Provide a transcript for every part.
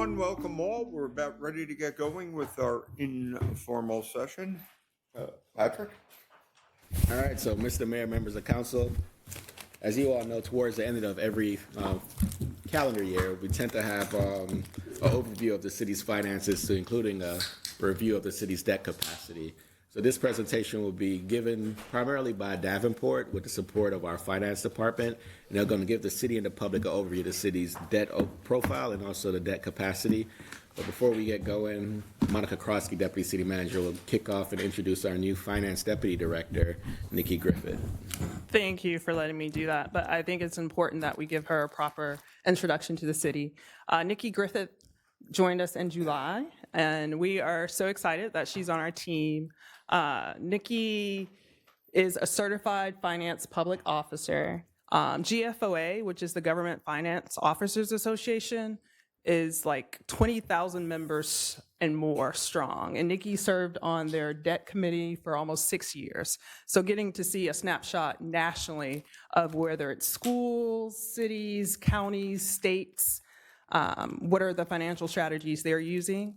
everyone. Welcome all. We're about ready to get going with our informal session. Patrick? All right, so Mr. Mayor, members of council, as you all know, towards the end of every calendar year, we tend to have an overview of the city's finances, to including a review of the city's debt capacity. So this presentation will be given primarily by Davenport with the support of our finance department, and they're going to give the city and the public an overview of the city's debt profile and also the debt capacity. But before we get going, Monica Krosky, Deputy City Manager, will kick off and introduce our new Finance Deputy Director, Nikki Griffith. Thank you for letting me do that, but I think it's important that we give her a proper introduction to the city. Nikki Griffith joined us in July, and we are so excited that she's on our team. Nikki is a certified finance public officer. GFOA, which is the Government Finance Officers Association, is like 20,000 members and more strong. And Nikki served on their debt committee for almost 6 years. So getting to see a snapshot nationally of whether it's schools, cities, counties, states, what are the financial strategies they're using.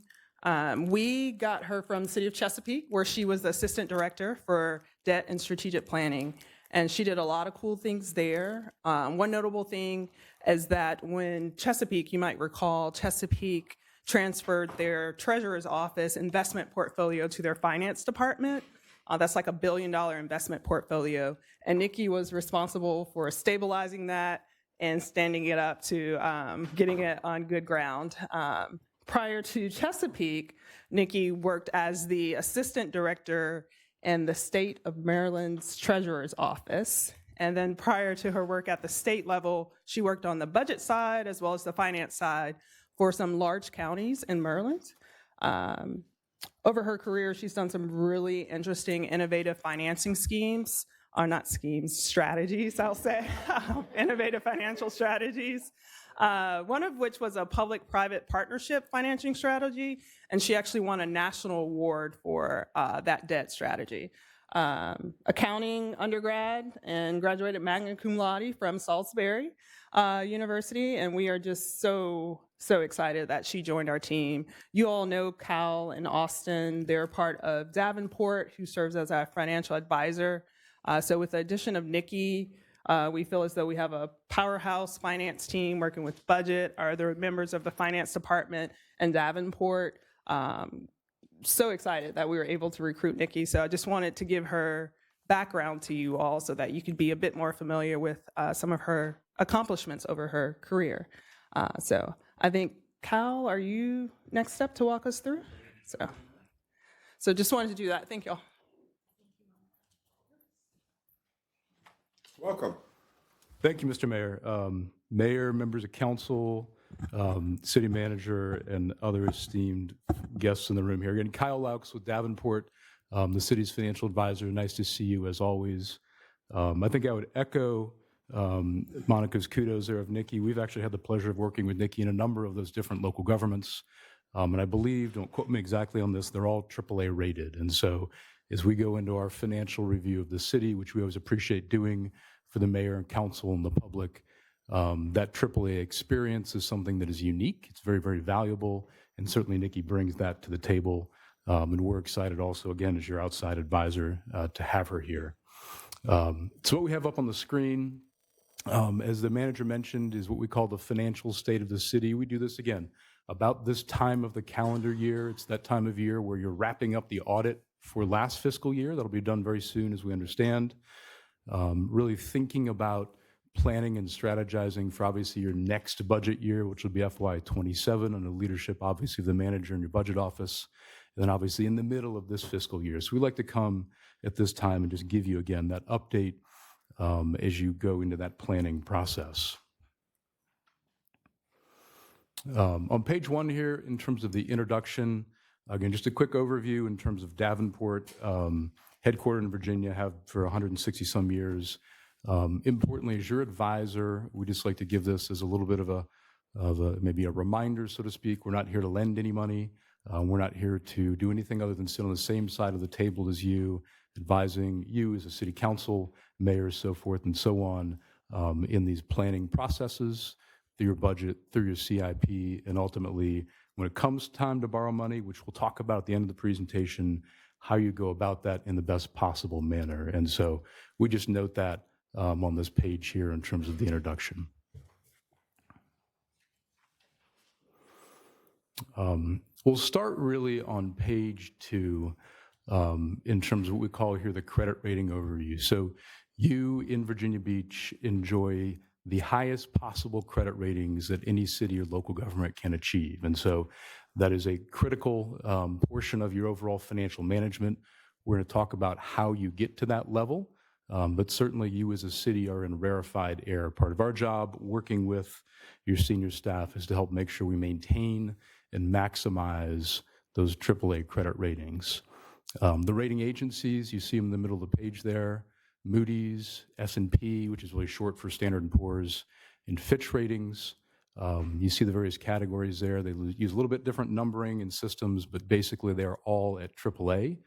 We got her from the city of Chesapeake, where she was the assistant director for debt and strategic planning. And she did a lot of cool things there. One notable thing is that when Chesapeake, you might recall, Chesapeake transferred their treasurer's office investment portfolio to their finance department. That's like $1 billion investment portfolio. And Nikki was responsible for stabilizing that and standing it up to getting it on good ground. Prior to Chesapeake, Nikki worked as the assistant director in the state of Maryland's treasurer's office. And then prior to her work at the state level, she worked on the budget side as well as the finance side for some large counties in Maryland. Over her career, she's done some really interesting, innovative financing schemes, or not schemes, strategies, I'll say, innovative financial strategies. One of which was a public-private partnership financing strategy, and she actually won a national award for that debt strategy. Accounting undergrad and graduated magna cum laude from Salisbury University, and we are just so excited that she joined our team. You all know Cal and Austin. They're part of Davenport, who serves as our financial advisor. So with the addition of Nikki, we feel as though we have a powerhouse finance team working with budget, our other members of the finance department, and Davenport. So excited that we were able to recruit Nikki. So I just wanted to give her background to you all so that you could be a bit more familiar with some of her accomplishments over her career. So I think, Cal, are you next up to walk us through? So just wanted to do that. Thank y'all. Welcome. Thank you, Mr. Mayor. Mayor, members of council, city manager, and other esteemed guests in the room here. Again, Kyle Laux with Davenport, the city's financial advisor. Nice to see you as always. I think I would echo Monica's kudos there of Nikki. We've actually had the pleasure of working with Nikki in a number of those different local governments. And I believe, don't quote me exactly on this, they're all AAA rated. And so as we go into our financial review of the city, which we always appreciate doing for the mayor and council and the public, that AAA experience is something that is unique. It's very, very valuable, and certainly Nikki brings that to the table. And we're excited also, again, as your outside advisor, to have her here. So what we have up on the screen, as the manager mentioned, is what we call the financial state of the city. We do this, again, about this time of the calendar year. It's that time of year where you're wrapping up the audit for last fiscal year. That'll be done very soon, as we understand. Really thinking about planning and strategizing for obviously your next budget year, which will be FY27, under the leadership, obviously, of the manager in your budget office, and then obviously in the middle of this fiscal year. So we like to come at this time and just give you, again, that update as you go into that planning process. On page 1 here, in terms of the introduction, again, just a quick overview in terms of Davenport, headquartered in Virginia, have for 160 some years. Importantly, as your advisor, we just like to give this as a little bit of a maybe a reminder, so to speak. We're not here to lend any money. We're not here to do anything other than sit on the same side of the table as you, advising you as a city council, mayor, so forth and so on, in these planning processes. through your budget, through your CIP, and ultimately, when it comes time to borrow money, which we'll talk about at the end of the presentation, how you go about that in the best possible manner. And so we just note that on this page here in terms of the introduction. We'll start really on page 2 in terms of what we call here the credit rating overview. So you in Virginia Beach enjoy the highest possible credit ratings that any city or local government can achieve. And so that is a critical portion of your overall financial management. We're going to talk about how you get to that level, but certainly you as a city are in rarefied air. Part of our job working with your senior staff is to help make sure we maintain and maximize those AAA credit ratings. The rating agencies, you see them in the middle of the page there, Moody's, S&P, which is really short for Standard & Poor's, and Fitch Ratings. You see the various categories there. They use a little bit different numbering and systems, but basically they are all at AAA,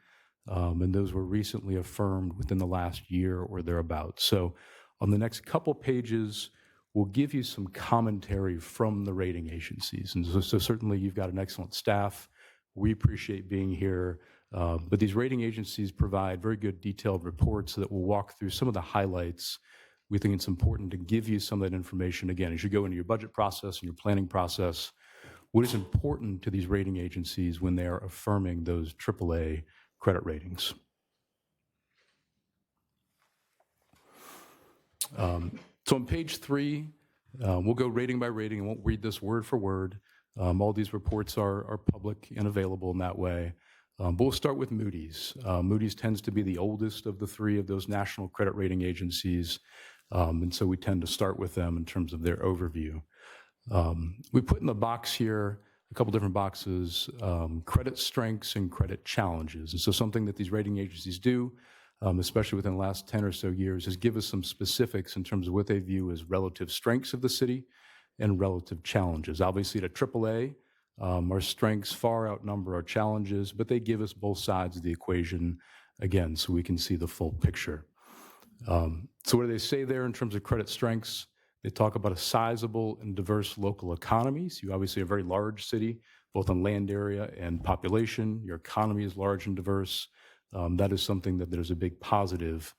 and those were recently affirmed within the last year or thereabouts. So on the next couple pages, we'll give you some commentary from the rating agencies. And so certainly you've got an excellent staff. We appreciate being here. But these rating agencies provide very good detailed reports that will walk through some of the highlights. We think it's important to give you some of that information. Again, as you go into your budget process and your planning process, what is important to these rating agencies when they are affirming those AAA credit ratings. So on page 3, we'll go rating by rating. I won't read this word for word. All these reports are public and available in that way. But we'll start with Moody's. Moody's tends to be the oldest of the 3 of those national credit rating agencies, and so we tend to start with them in terms of their overview. We put in the box here a couple different boxes, credit strengths and credit challenges. And so something that these rating agencies do, especially within the last 10 or so years, is give us some specifics in terms of what they view as relative strengths of the city and relative challenges. Obviously, at AAA, our strengths far outnumber our challenges, but they give us both sides of the equation, again, so we can see the full picture. So what do they say there in terms of credit strengths? They talk about a sizable and diverse local economy. So you obviously are a very large city, both in land area and population. Your economy is large and diverse. That is something that there's a big positive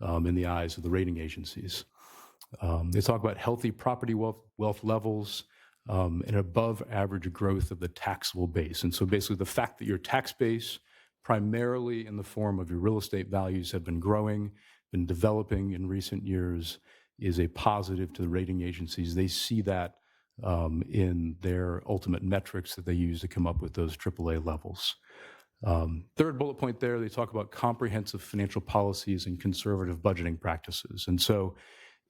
in the eyes of the rating agencies. They talk about healthy property wealth levels, and above average growth of the taxable base. And so basically the fact that your tax base, primarily in the form of your real estate values, have been growing, been developing in recent years, is a positive to the rating agencies. They see that in their ultimate metrics that they use to come up with those AAA levels. Third bullet point there, they talk about comprehensive financial policies and conservative budgeting practices. And so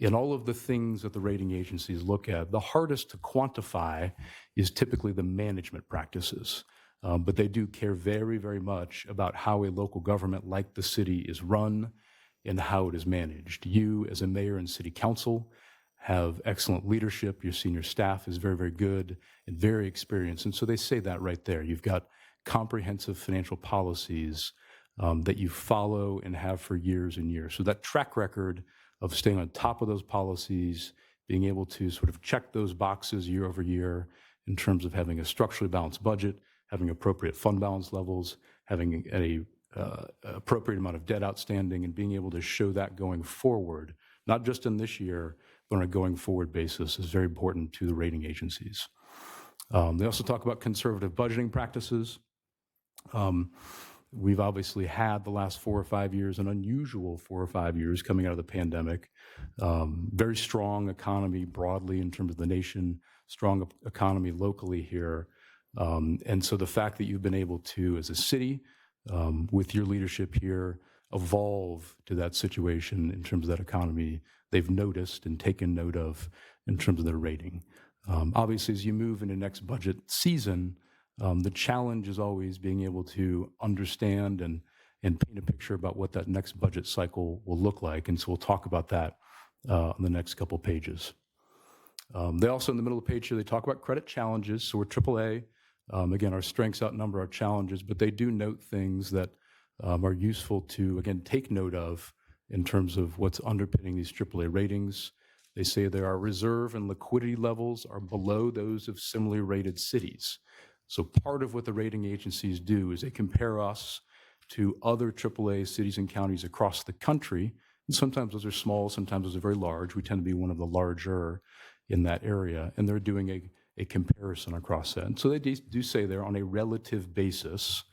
in all of the things that the rating agencies look at, the hardest to quantify is typically the management practices. But they do care very, very much about how a local government like the city is run and how it is managed. You, as a mayor and city council, have excellent leadership. Your senior staff is very, very good and very experienced. And so they say that right there. You've got comprehensive financial policies that you follow and have for years and years. So that track record of staying on top of those policies, being able to sort of check those boxes year over year in terms of having a structurally balanced budget, having appropriate fund balance levels, having a appropriate amount of debt outstanding, and being able to show that going forward, not just in this year, but on a going forward basis, is very important to the rating agencies. They also talk about conservative budgeting practices. We've obviously had the last 4 or 5 years, an unusual 4 or 5 years coming out of the pandemic. Very strong economy broadly in terms of the nation, strong economy locally here. And so the fact that you've been able to, as a city, with your leadership here, evolve to that situation in terms of that economy, they've noticed and taken note of in terms of their rating. Obviously, as you move into next budget season, the challenge is always being able to understand and paint a picture about what that next budget cycle will look like. And so we'll talk about that on the next couple pages. They also, in the middle of the page here, they talk about credit challenges. So we're AAA. Again, our strengths outnumber our challenges, but they do note things that are useful to, again, take note of in terms of what's underpinning these AAA ratings. They say that our reserve and liquidity levels are below those of similarly rated cities. So part of what the rating agencies do is they compare us to other AAA cities and counties across the country. And sometimes those are small, sometimes those are very large. We tend to be one of the larger in that area, and they're doing a comparison across that. And so they do say there on a relative basis,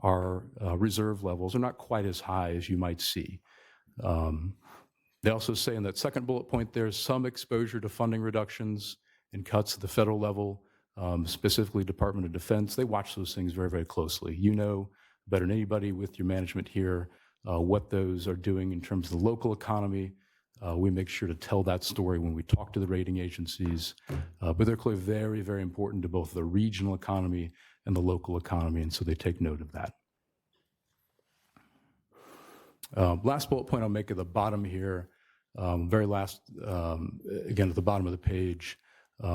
our reserve levels are not quite as high as you might see. They also say in that second bullet point, there's some exposure to funding reductions and cuts at the federal level, specifically Department of Defense. They watch those things very, very closely. You know better than anybody with your management here what those are doing in terms of the local economy. We make sure to tell that story when we talk to the rating agencies, but they're clearly very, very important to both the regional economy and the local economy, and so they take note of that. Last bullet point I'll make at the bottom here, very last, again, at the bottom of the page,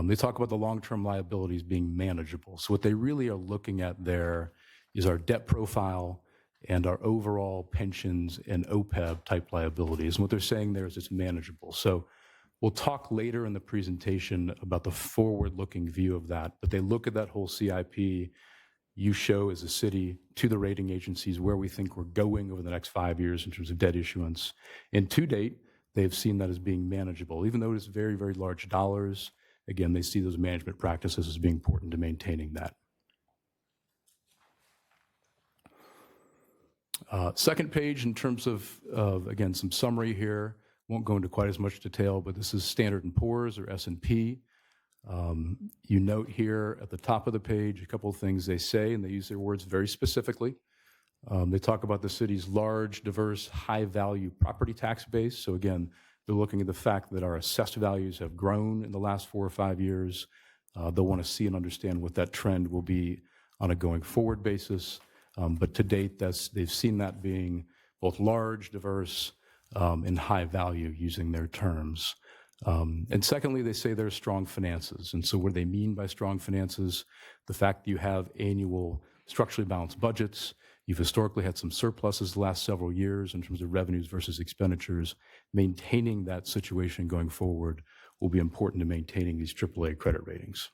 they talk about the long-term liabilities being manageable. So what they really are looking at there is our debt profile and our overall pensions and OPEB type liabilities. And what they're saying there is it's manageable. So we'll talk later in the presentation about the forward-looking view of that, but they look at that whole CIP. You show as a city to the rating agencies where we think we're going over the next 5 years in terms of debt issuance. And to date, they've seen that as being manageable. Even though it is very, very large dollars, again, they see those management practices as being important to maintaining that. Second page in terms of, again, some summary here. Won't go into quite as much detail, but this is Standard & Poor's or S&P. You note here at the top of the page a couple of things they say, and they use their words very specifically. They talk about the city's large, diverse, high-value property tax base. So again, they're looking at the fact that our assessed values have grown in the last 4 or 5 years. They'll want to see and understand what that trend will be on a going forward basis. But to date, they've seen that being both large, diverse, and high value using their terms. And secondly, they say there's strong finances. And so what do they mean by strong finances? The fact that you have annual structurally balanced budgets. You've historically had some surpluses the last several years in terms of revenues versus expenditures. Maintaining that situation going forward will be important to maintaining these AAA credit ratings.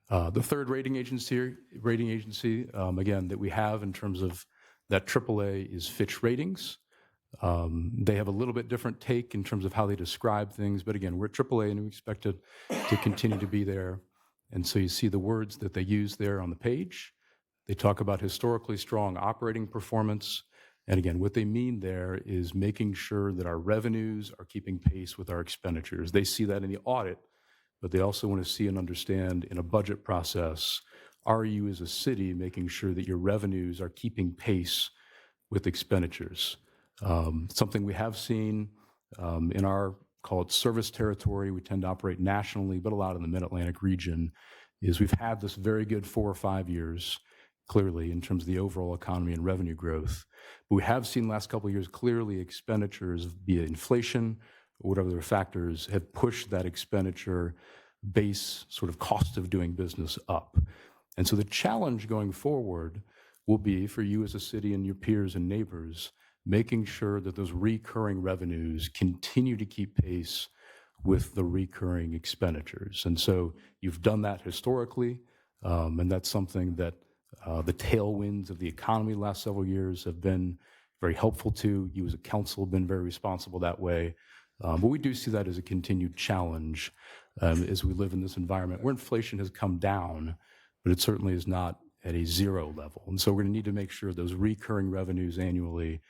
The third rating agency, again, that we have in terms of that AAA is Fitch Ratings. They have a little bit different take in terms of how they describe things, but again, we're at AAA and we expect it to continue to be there. And so you see the words that they use there on the page. They talk about historically strong operating performance. And again, what they mean there is making sure that our revenues are keeping pace with our expenditures. They see that in the audit, but they also want to see and understand in a budget process, are you as a city making sure that your revenues are keeping pace with expenditures? Something we have seen in our, call it service territory, we tend to operate nationally, but a lot in the Mid-Atlantic region, is we've had this very good 4 or 5 years, clearly, in terms of the overall economy and revenue growth. But we have seen last couple of years, clearly expenditures, be it inflation or whatever other factors, have pushed that expenditure base sort of cost of doing business up. And so the challenge going forward will be for you as a city and your peers and neighbors, making sure that those recurring revenues continue to keep pace with the recurring expenditures. And so you've done that historically, and that's something that the tailwinds of the economy the last several years have been very helpful to. You as a council have been very responsible that way. But we do see that as a continued challenge as we live in this environment where inflation has come down, but it certainly is not at a zero level. And so we're going to need to make sure those recurring revenues annually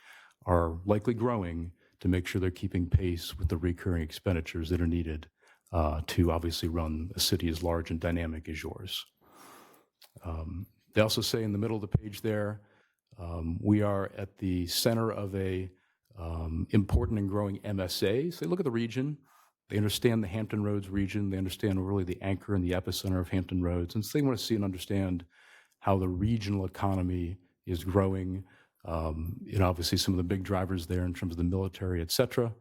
are likely growing to make sure they're keeping pace with the recurring expenditures that are needed to obviously run a city as large and dynamic as yours. They also say in the middle of the page there, we are at the center of a important and growing MSA. So they look at the region, they understand the Hampton Roads region, they understand really the anchor and the epicenter of Hampton Roads, and so they want to see and understand how the regional economy is growing. Obviously some of the big drivers there in terms of the military, et cetera.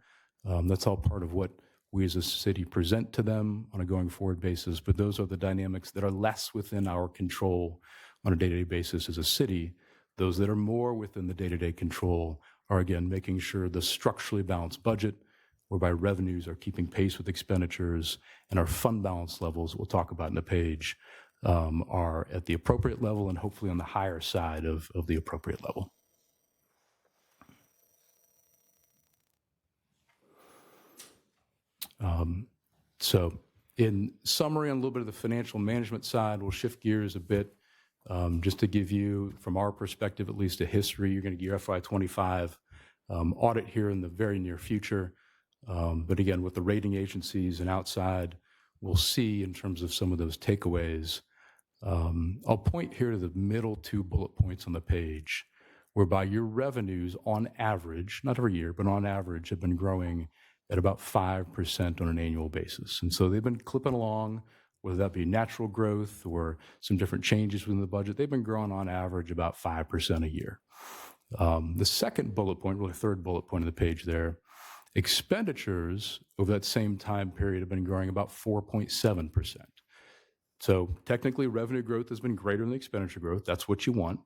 That's all part of what we as a city present to them on a going forward basis, but those are the dynamics that are less within our control on a day-to-day basis as a city, Those that are more within the day-to-day control are, again, making sure the structurally balanced budget, whereby revenues are keeping pace with expenditures, and our fund balance levels, we'll talk about in the page, are at the appropriate level and hopefully on the higher side of the appropriate level. So in summary, on a little bit of the financial management side, we'll shift gears a bit just to give you, from our perspective at least, a history. You're going to get your FY25 audit here in the very near future. But again, with the rating agencies and outside, we'll see in terms of some of those takeaways. I'll point here to the middle 2 bullet points on the page, whereby your revenues on average, not every year, but on average, have been growing at about 5% on an annual basis. And so they've been clipping along, whether that be natural growth or some different changes within the budget. They've been growing on average about 5% a year. The second bullet point, really third bullet point of the page there, expenditures over that same time period have been growing about 4.7%. So technically, revenue growth has been greater than expenditure growth. That's what you want.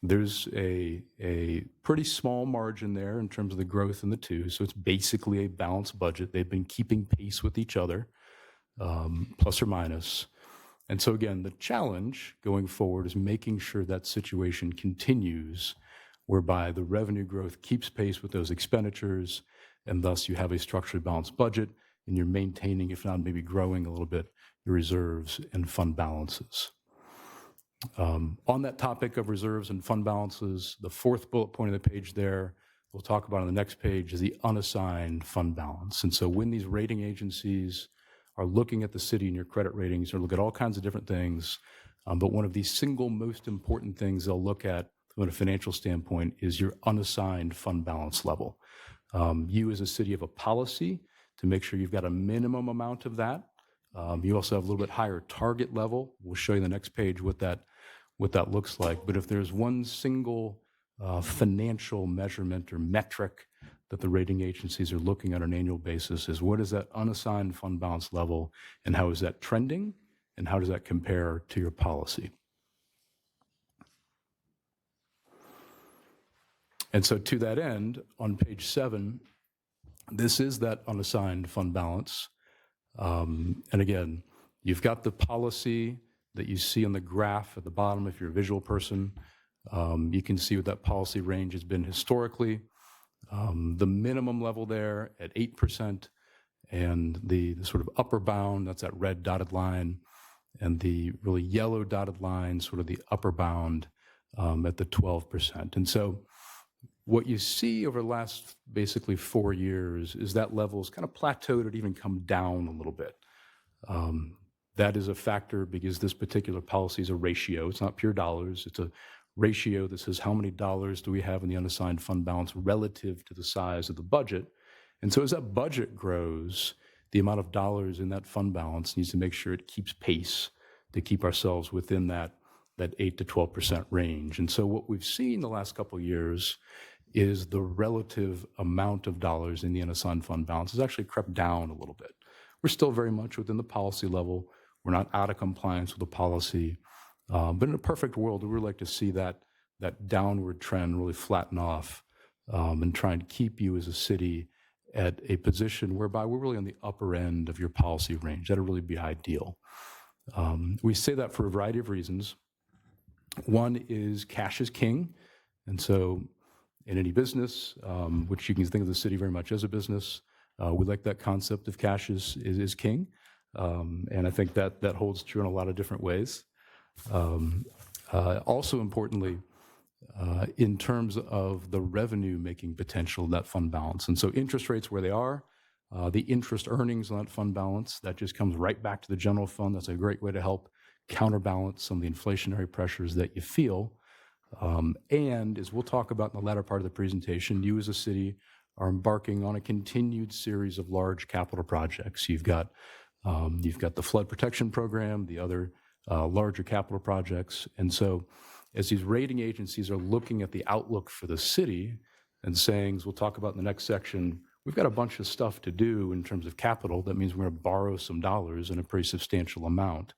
There's a pretty small margin there in terms of the growth in the two. So it's basically a balanced budget. They've been keeping pace with each other, plus or minus. And so again, the challenge going forward is making sure that situation continues, whereby the revenue growth keeps pace with those expenditures, and thus you have a structurally balanced budget, and you're maintaining, if not maybe growing a little bit, your reserves and fund balances. On that topic of reserves and fund balances, the fourth bullet point of the page there, we'll talk about on the next page, is the unassigned fund balance. And so when these rating agencies are looking at the city and your credit ratings, or look at all kinds of different things, but one of the single most important things they'll look at from a financial standpoint is your unassigned fund balance level. You as a city have a policy to make sure you've got a minimum amount of that. You also have a little bit higher target level. We'll show you the next page what that looks like. But if there's one single financial measurement or metric that the rating agencies are looking at on an annual basis, is what is that unassigned fund balance level, and how is that trending, and how does that compare to your policy? And so to that end, on page 7, this is that unassigned fund balance. And again, you've got the policy that you see on the graph at the bottom. If you're a visual person, you can see what that policy range has been historically. The minimum level there at 8%, and the sort of upper bound, that's that red dotted line, and the really yellow dotted line, sort of the upper bound at the 12%. And so what you see over the last basically 4 years is that level's kind of plateaued or even come down a little bit. That is a factor because this particular policy is a ratio. It's not pure dollars. It's a ratio that says how many dollars do we have in the unassigned fund balance relative to the size of the budget. And so as that budget grows, the amount of dollars in that fund balance needs to make sure it keeps pace to keep ourselves within that 8 to 12% range. And so what we've seen the last couple of years is the relative amount of dollars in the unassigned fund balance has actually crept down a little bit. We're still very much within the policy level. We're not out of compliance with the policy. But in a perfect world, we would like to see that downward trend really flatten off and try and keep you as a city at a position whereby we're really on the upper end of your policy range. That'd really be ideal. We say that for a variety of reasons. One is cash is king. And so in any business, which you can think of the city very much as a business, we like that concept of cash is king. And I think that holds true in a lot of different ways. Also importantly, in terms of the revenue-making potential of that fund balance. And so interest rates where they are, the interest earnings on that fund balance, that just comes right back to the general fund. That's a great way to help counterbalance some of the inflationary pressures that you feel. And as we'll talk about in the latter part of the presentation, you as a city are embarking on a continued series of large capital projects. You've got the flood protection program, the other larger capital projects. And so as these rating agencies are looking at the outlook for the city and saying, as we'll talk about in the next section, we've got a bunch of stuff to do in terms of capital. That means we're going to borrow some dollars in a pretty substantial amount.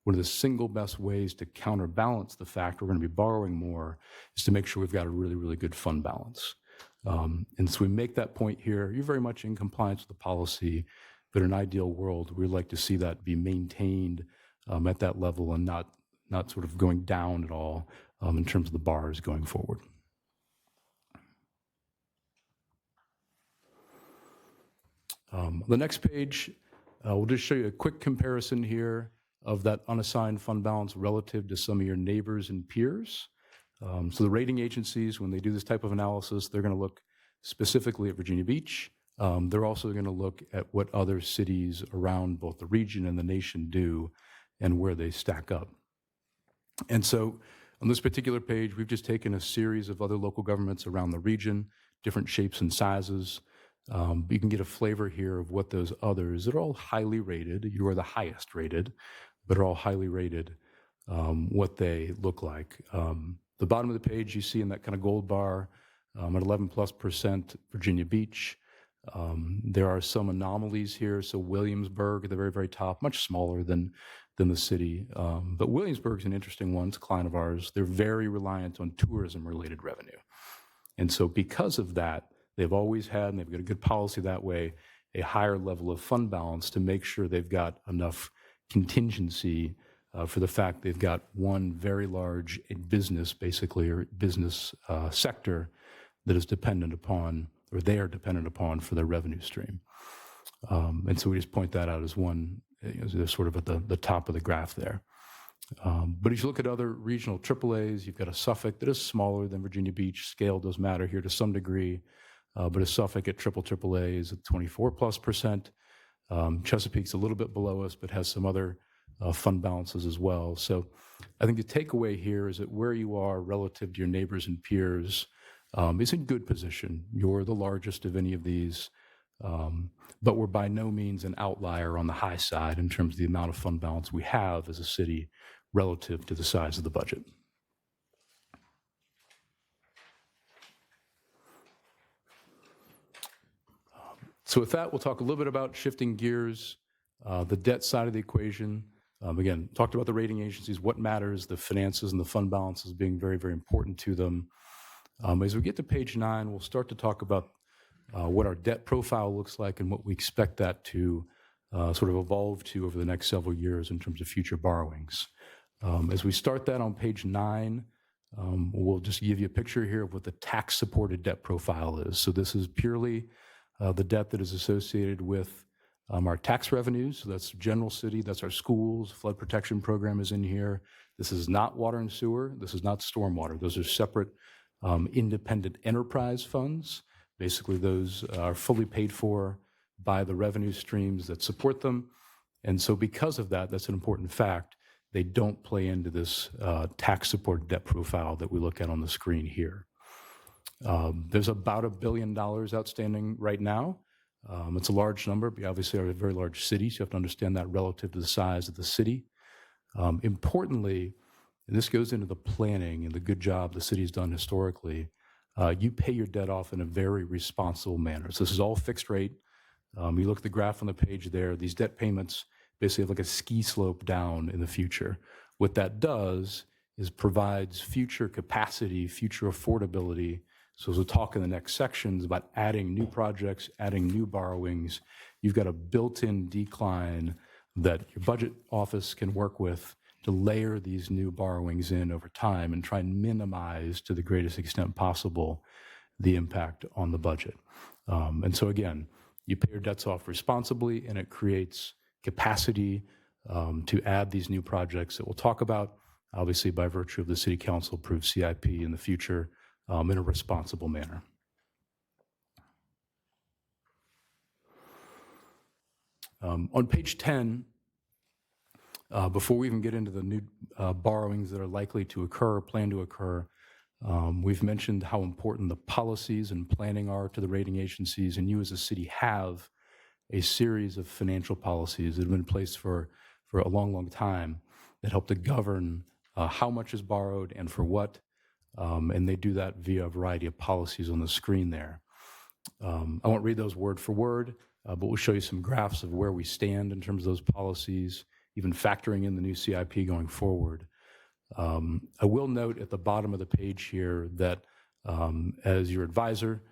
one of the single best ways to counterbalance the fact we're going to be borrowing more is to make sure we've got a really, really good fund balance. And so we make that point here. You're very much in compliance with the policy, but in an ideal world, we'd like to see that be maintained at that level and not sort of going down at all in terms of the bars going forward. The next page, we'll just show you a quick comparison here of that unassigned fund balance relative to some of your neighbors and peers. So the rating agencies, when they do this type of analysis, they're going to look specifically at Virginia Beach. They're also going to look at what other cities around both the region and the nation do and where they stack up. And so on this particular page, we've just taken a series of other local governments around the region, different shapes and sizes. You can get a flavor here of what those others, they're all highly rated. You are the highest rated, but are all highly rated, what they look like. The bottom of the page, you see in that kind of gold bar at 11+% Virginia Beach. There are some anomalies here. So Williamsburg at the very, very top, much smaller than the city. But Williamsburg's an interesting one. It's a client of ours. They're very reliant on tourism-related revenue. And so because of that, they've always had, and they've got a good policy that way, a higher level of fund balance to make sure they've got enough contingency for the fact they've got one very large business, basically, or business sector that is dependent upon, or they are dependent upon for their revenue stream. And so we just point that out as one, they're sort of at the top of the graph there. But as you look at other regional AAAs, you've got a Suffolk that is smaller than Virginia Beach. Scale does matter here to some degree, but a Suffolk at AAA is at 24+%. Chesapeake's a little bit below us, but has some other fund balances as well. So I think the takeaway here is that where you are relative to your neighbors and peers is in good position. You're the largest of any of these, but we're by no means an outlier on the high side in terms of the amount of fund balance we have as a city relative to the size of the budget. So with that, we'll talk a little bit about shifting gears, the debt side of the equation. Again, talked about the rating agencies, what matters, the finances and the fund balances being very, very important to them. As we get to page 9, we'll start to talk about what our debt profile looks like and what we expect that to sort of evolve to over the next several years in terms of future borrowings. As we start that on page 9, we'll just give you a picture here of what the tax-supported debt profile is. So this is purely the debt that is associated with our tax revenues. So that's general city, that's our schools, flood protection program is in here. This is not water and sewer. This is not stormwater. Those are separate independent enterprise funds. Basically, those are fully paid for by the revenue streams that support them. And so because of that, that's an important fact, they don't play into this tax-supported debt profile that we look at on the screen here. There's about $1 billion outstanding right now. It's a large number, but obviously are a very large city, so you have to understand that relative to the size of the city. Importantly, and this goes into the planning and the good job the city's done historically, you pay your debt off in a very responsible manner. So this is all fixed rate. You look at the graph on the page there, these debt payments basically have like a ski slope down in the future. What that does is provides future capacity, future affordability. So as we'll talk in the next sections about adding new projects, adding new borrowings, you've got a built-in decline that your budget office can work with to layer these new borrowings in over time and try and minimize to the greatest extent possible the impact on the budget. And so again, you pay your debts off responsibly and it creates capacity to add these new projects that we'll talk about, obviously by virtue of the City Council approved CIP in the future in a responsible manner. On page 10, before we even get into the new borrowings that are likely to occur, plan to occur, we've mentioned how important the policies and planning are to the rating agencies, and you as a city have a series of financial policies that have been in place for a long, long time that help to govern how much is borrowed and for what, and they do that via a variety of policies on the screen there. I won't read those word for word, but we'll show you some graphs of where we stand in terms of those policies even factoring in the new CIP going forward. I will note at the bottom of the page here that as your advisor,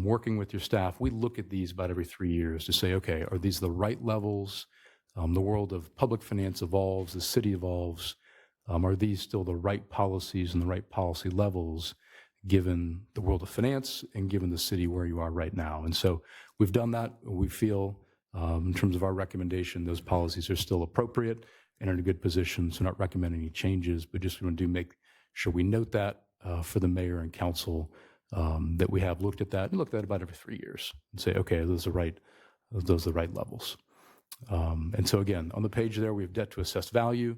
working with your staff, we look at these about every 3 years to say, okay, are these the right levels? The world of public finance evolves, the city evolves. Are these still the right policies and the right policy levels given the world of finance and given the city where you are right now? And so we've done that. We feel in terms of our recommendation, those policies are still appropriate and in a good position. So not recommending any changes, but just want to make sure we note that for the mayor and council that we have looked at that and looked at about every 3 years and say, okay, those are the right levels. And so again, on the page there, we have debt to assessed value,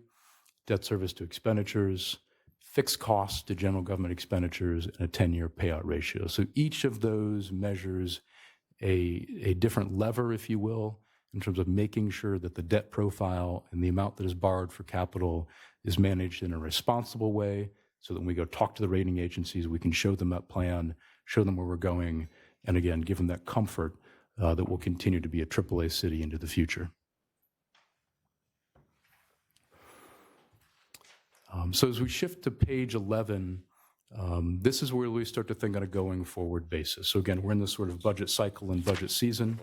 debt service to expenditures, fixed costs to general government expenditures, and a 10-year payout ratio. So each of those measures a different lever, if you will, in terms of making sure that the debt profile and the amount that is borrowed for capital is managed in a responsible way so that when we go talk to the rating agencies, we can show them that plan, show them where we're going, and again, give them that comfort that we'll continue to be a AAA city into the future. So as we shift to page 11, this is where we start to think on a going forward basis. So again, we're in this sort of budget cycle and budget season,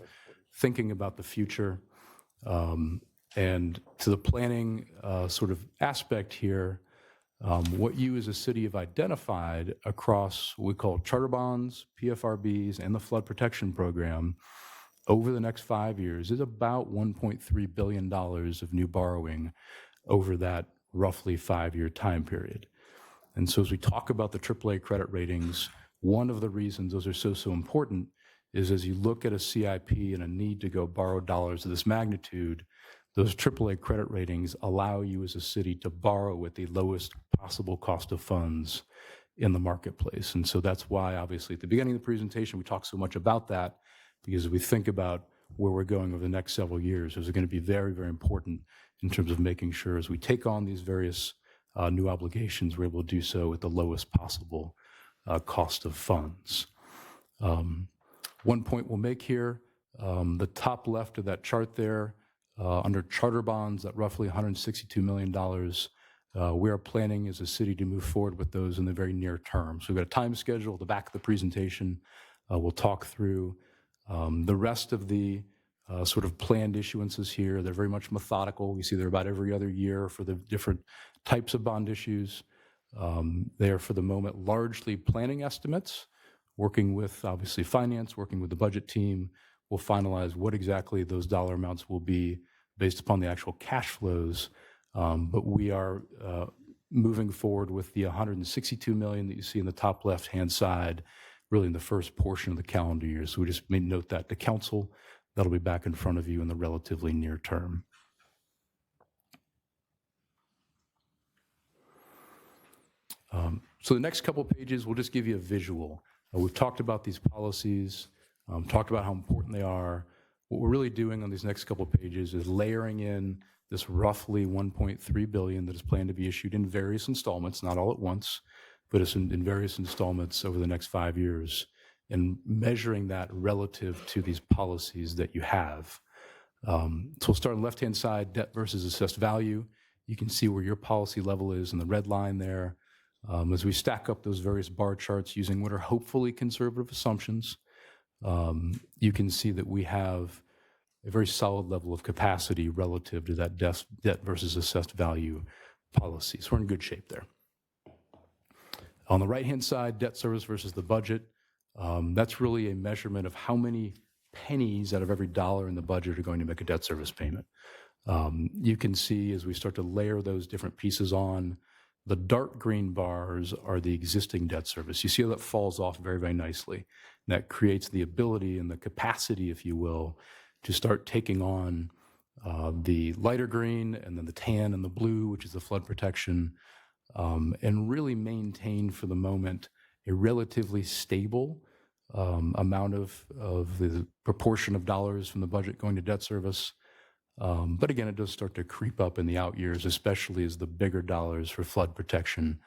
thinking about the future. And to the planning sort of aspect here, what you as a city have identified across what we call charter bonds, PFRBs, and the flood protection program over the next 5 years is about $1.3 billion of new borrowing over that roughly 5-year time period. And so as we talk about the AAA credit ratings, one of the reasons those are so important is as you look at a CIP and a need to go borrow dollars of this magnitude, those AAA credit ratings allow you as a city to borrow at the lowest possible cost of funds in the marketplace. And so that's why, obviously, at the beginning of the presentation, we talked so much about that, because as we think about where we're going over the next several years, those are going to be very, very important in terms of making sure as we take on these various new obligations, we're able to do so at the lowest possible cost of funds. One point we'll make here, the top left of that chart there, under charter bonds at roughly $162 million, we are planning as a city to move forward with those in the very near term. So we've got a time schedule at the back of the presentation. We'll talk through the rest of the sort of planned issuances here. They're very much methodical. We see they're about every other year for the different types of bond issues. They are, for the moment, largely planning estimates, working with, obviously, finance, working with the budget team. We'll finalize what exactly those dollar amounts will be based upon the actual cash flows. But we are moving forward with the $162 million that you see in the top left-hand side, really in the first portion of the calendar year. So we just made note that to council, that'll be back in front of you in the relatively near term. So the next couple pages will just give you a visual. We've talked about these policies, talked about how important they are. What we're really doing on these next couple pages is layering in this roughly $1.3 billion that is planned to be issued in various installments, not all at once, but it's in various installments over the next 5 years, and measuring that relative to these policies that you have. So we'll start on the left-hand side, debt versus assessed value. You can see where your policy level is in the red line there. As we stack up those various bar charts using what are hopefully conservative assumptions, you can see that we have a very solid level of capacity relative to that debt versus assessed value policy. So we're in good shape there. On the right-hand side, debt service versus the budget. That's really a measurement of how many pennies out of every dollar in the budget are going to make a debt service payment. You can see as we start to layer those different pieces on, the dark green bars are the existing debt service. You see how that falls off very, very nicely. And that creates the ability and the capacity, if you will, to start taking on the lighter green and then the tan and the blue, which is the flood protection, and really maintain for the moment a relatively stable amount of the proportion of dollars from the budget going to debt service. But again, it does start to creep up in the out years, especially as the bigger dollars for flood protection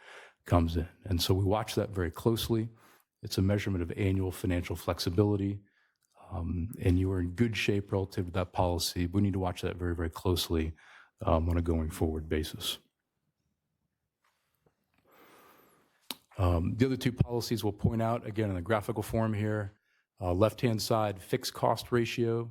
comes in. And so we watch that very closely. It's a measurement of annual financial flexibility. And you are in good shape relative to that policy. We need to watch that very, very closely on a going forward basis. The other two policies we'll point out, again, in the graphical form here. Left-hand side, fixed cost ratio.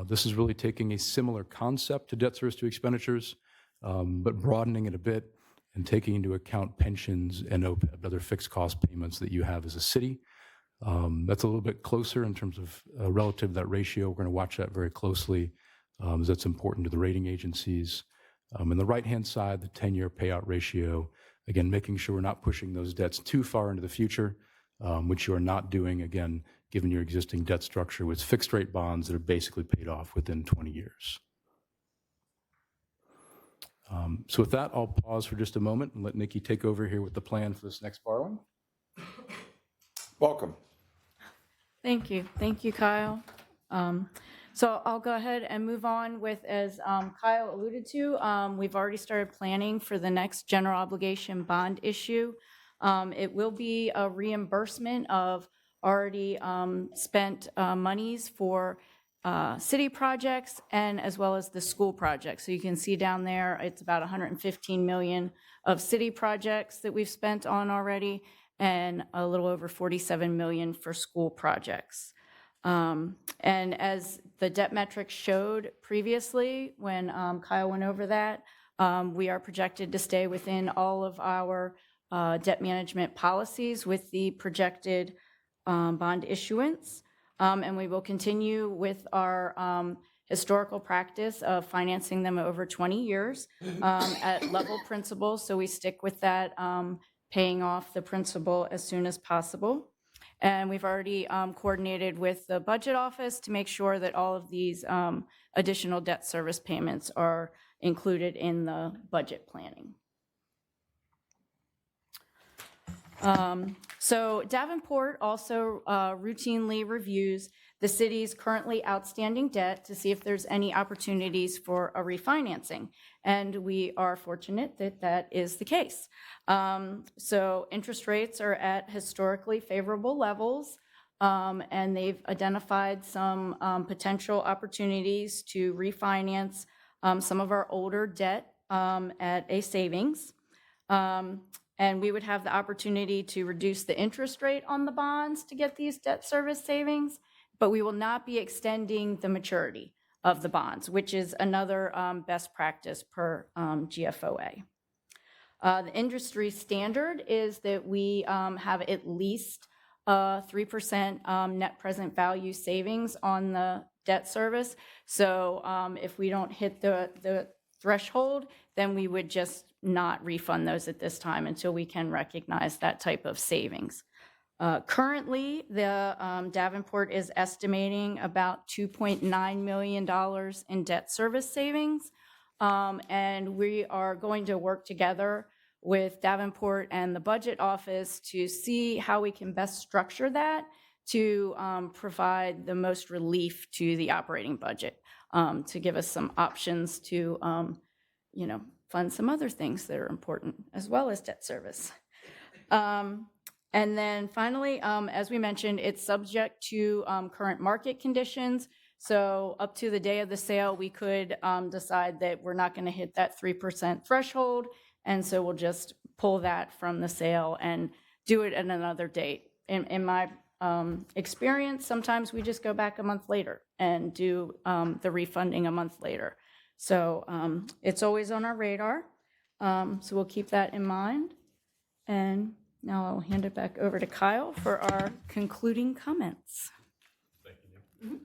This is really taking a similar concept to debt service to expenditures, but broadening it a bit and taking into account pensions and other fixed cost payments that you have as a city. That's a little bit closer in terms of relative to that ratio. We're going to watch that very closely as that's important to the rating agencies. On the right-hand side, the 10-year payout ratio, again, making sure we're not pushing those debts too far into the future, which you are not doing, again, given your existing debt structure with fixed rate bonds that are basically paid off within 20 years. So with that, I'll pause for just a moment and let Nikki take over here with the plan for this next borrowing. Welcome. Thank you. Thank you, Kyle. So I'll go ahead and move on with, as Kyle alluded to, we've already started planning for the next general obligation bond issue. It will be a reimbursement of already spent monies for city projects and as well as the school projects. So you can see down there, it's about 115 million of city projects that we've spent on already, and a little over 47 million for school projects. And as the debt metrics showed previously, when Kyle went over that, we are projected to stay within all of our debt management policies with the projected bond issuance. And we will continue with our historical practice of financing them over 20 years at level principal. So we stick with that, paying off the principal as soon as possible. And we've already coordinated with the budget office to make sure that all of these additional debt service payments are included in the budget planning. So Davenport also routinely reviews the city's currently outstanding debt to see if there's any opportunities for a refinancing. And we are fortunate that that is the case. So interest rates are at historically favorable levels, and they've identified some potential opportunities to refinance some of our older debt at a savings. And we would have the opportunity to reduce the interest rate on the bonds to get these debt service savings, but we will not be extending the maturity of the bonds, which is another best practice per GFOA. The industry standard is that we have at least 3% net present value savings on the debt service. So if we don't hit the threshold, then we would just not refund those at this time until we can recognize that type of savings. Currently, the Davenport is estimating about $2.9 million in debt service savings, and we are going to work together with Davenport and the budget office to see how we can best structure that to provide the most relief to the operating budget, to give us some options to, fund some other things that are important as well as debt service. And then finally, as we mentioned, it's subject to current market conditions. So up to the day of the sale, we could decide that we're not going to hit that 3% threshold. And so we'll just pull that from the sale and do it at another date. In my experience, sometimes we just go back a month later and do the refunding a month later. So it's always on our radar. So we'll keep that in mind. And now I'll hand it back over to Kyle for our concluding comments. Thank you, Nick.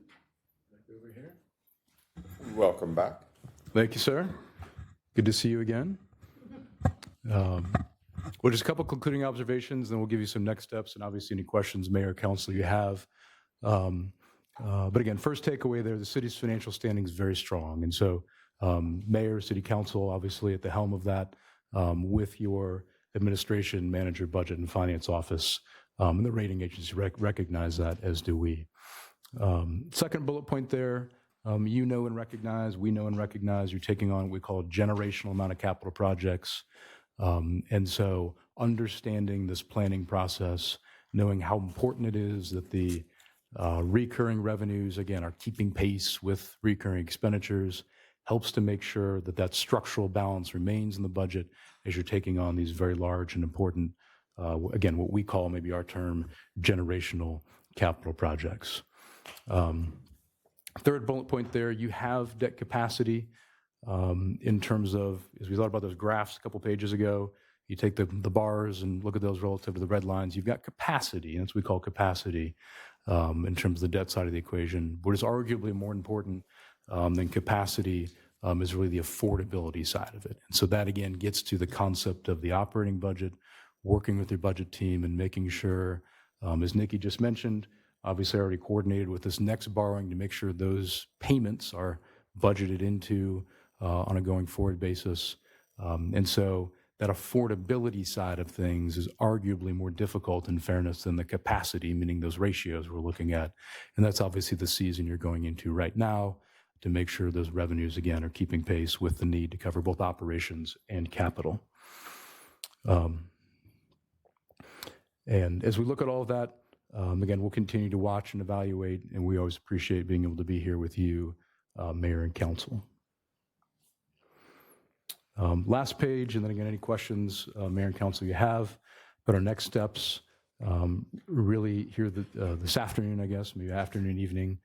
Back over here. Welcome back. Thank you, sir. Good to see you again. Well, just a couple concluding observations, then we'll give you some next steps and obviously any questions, Mayor, Council, you have. But again, first takeaway there, the city's financial standing is very strong. And so Mayor, City Council, obviously at the helm of that, with your administration, manager, budget, and finance office, and the rating agency recognize that, as do we. Second bullet point there, you know and recognize, we know and recognize you're taking on what we call a generational amount of capital projects. And so understanding this planning process, knowing how important it is that the recurring revenues, again, are keeping pace with recurring expenditures, helps to make sure that that structural balance remains in the budget as you're taking on these very large and important, again, what we call, maybe our term, generational capital projects. Third bullet point there, you have debt capacity in terms of, as we thought about those graphs a couple pages ago, you take the bars and look at those relative to the red lines, you've got capacity, and that's what we call capacity in terms of the debt side of the equation. What is arguably more important than capacity is really the affordability side of it. And so that, again, gets to the concept of the operating budget, working with your budget team and making sure, as Nikki just mentioned, obviously already coordinated with this next borrowing to make sure those payments are budgeted into on a going forward basis. And so that affordability side of things is arguably more difficult in fairness than the capacity, meaning those ratios we're looking at. And that's obviously the season you're going into right now to make sure those revenues, again, are keeping pace with the need to cover both operations and capital. And as we look at all of that, again, we'll continue to watch and evaluate, and we always appreciate being able to be here with you, Mayor and Council. Last page, and then again, any questions, Mayor and Council, you have. But our next steps, really here this afternoon, I guess, maybe afternoon, evening,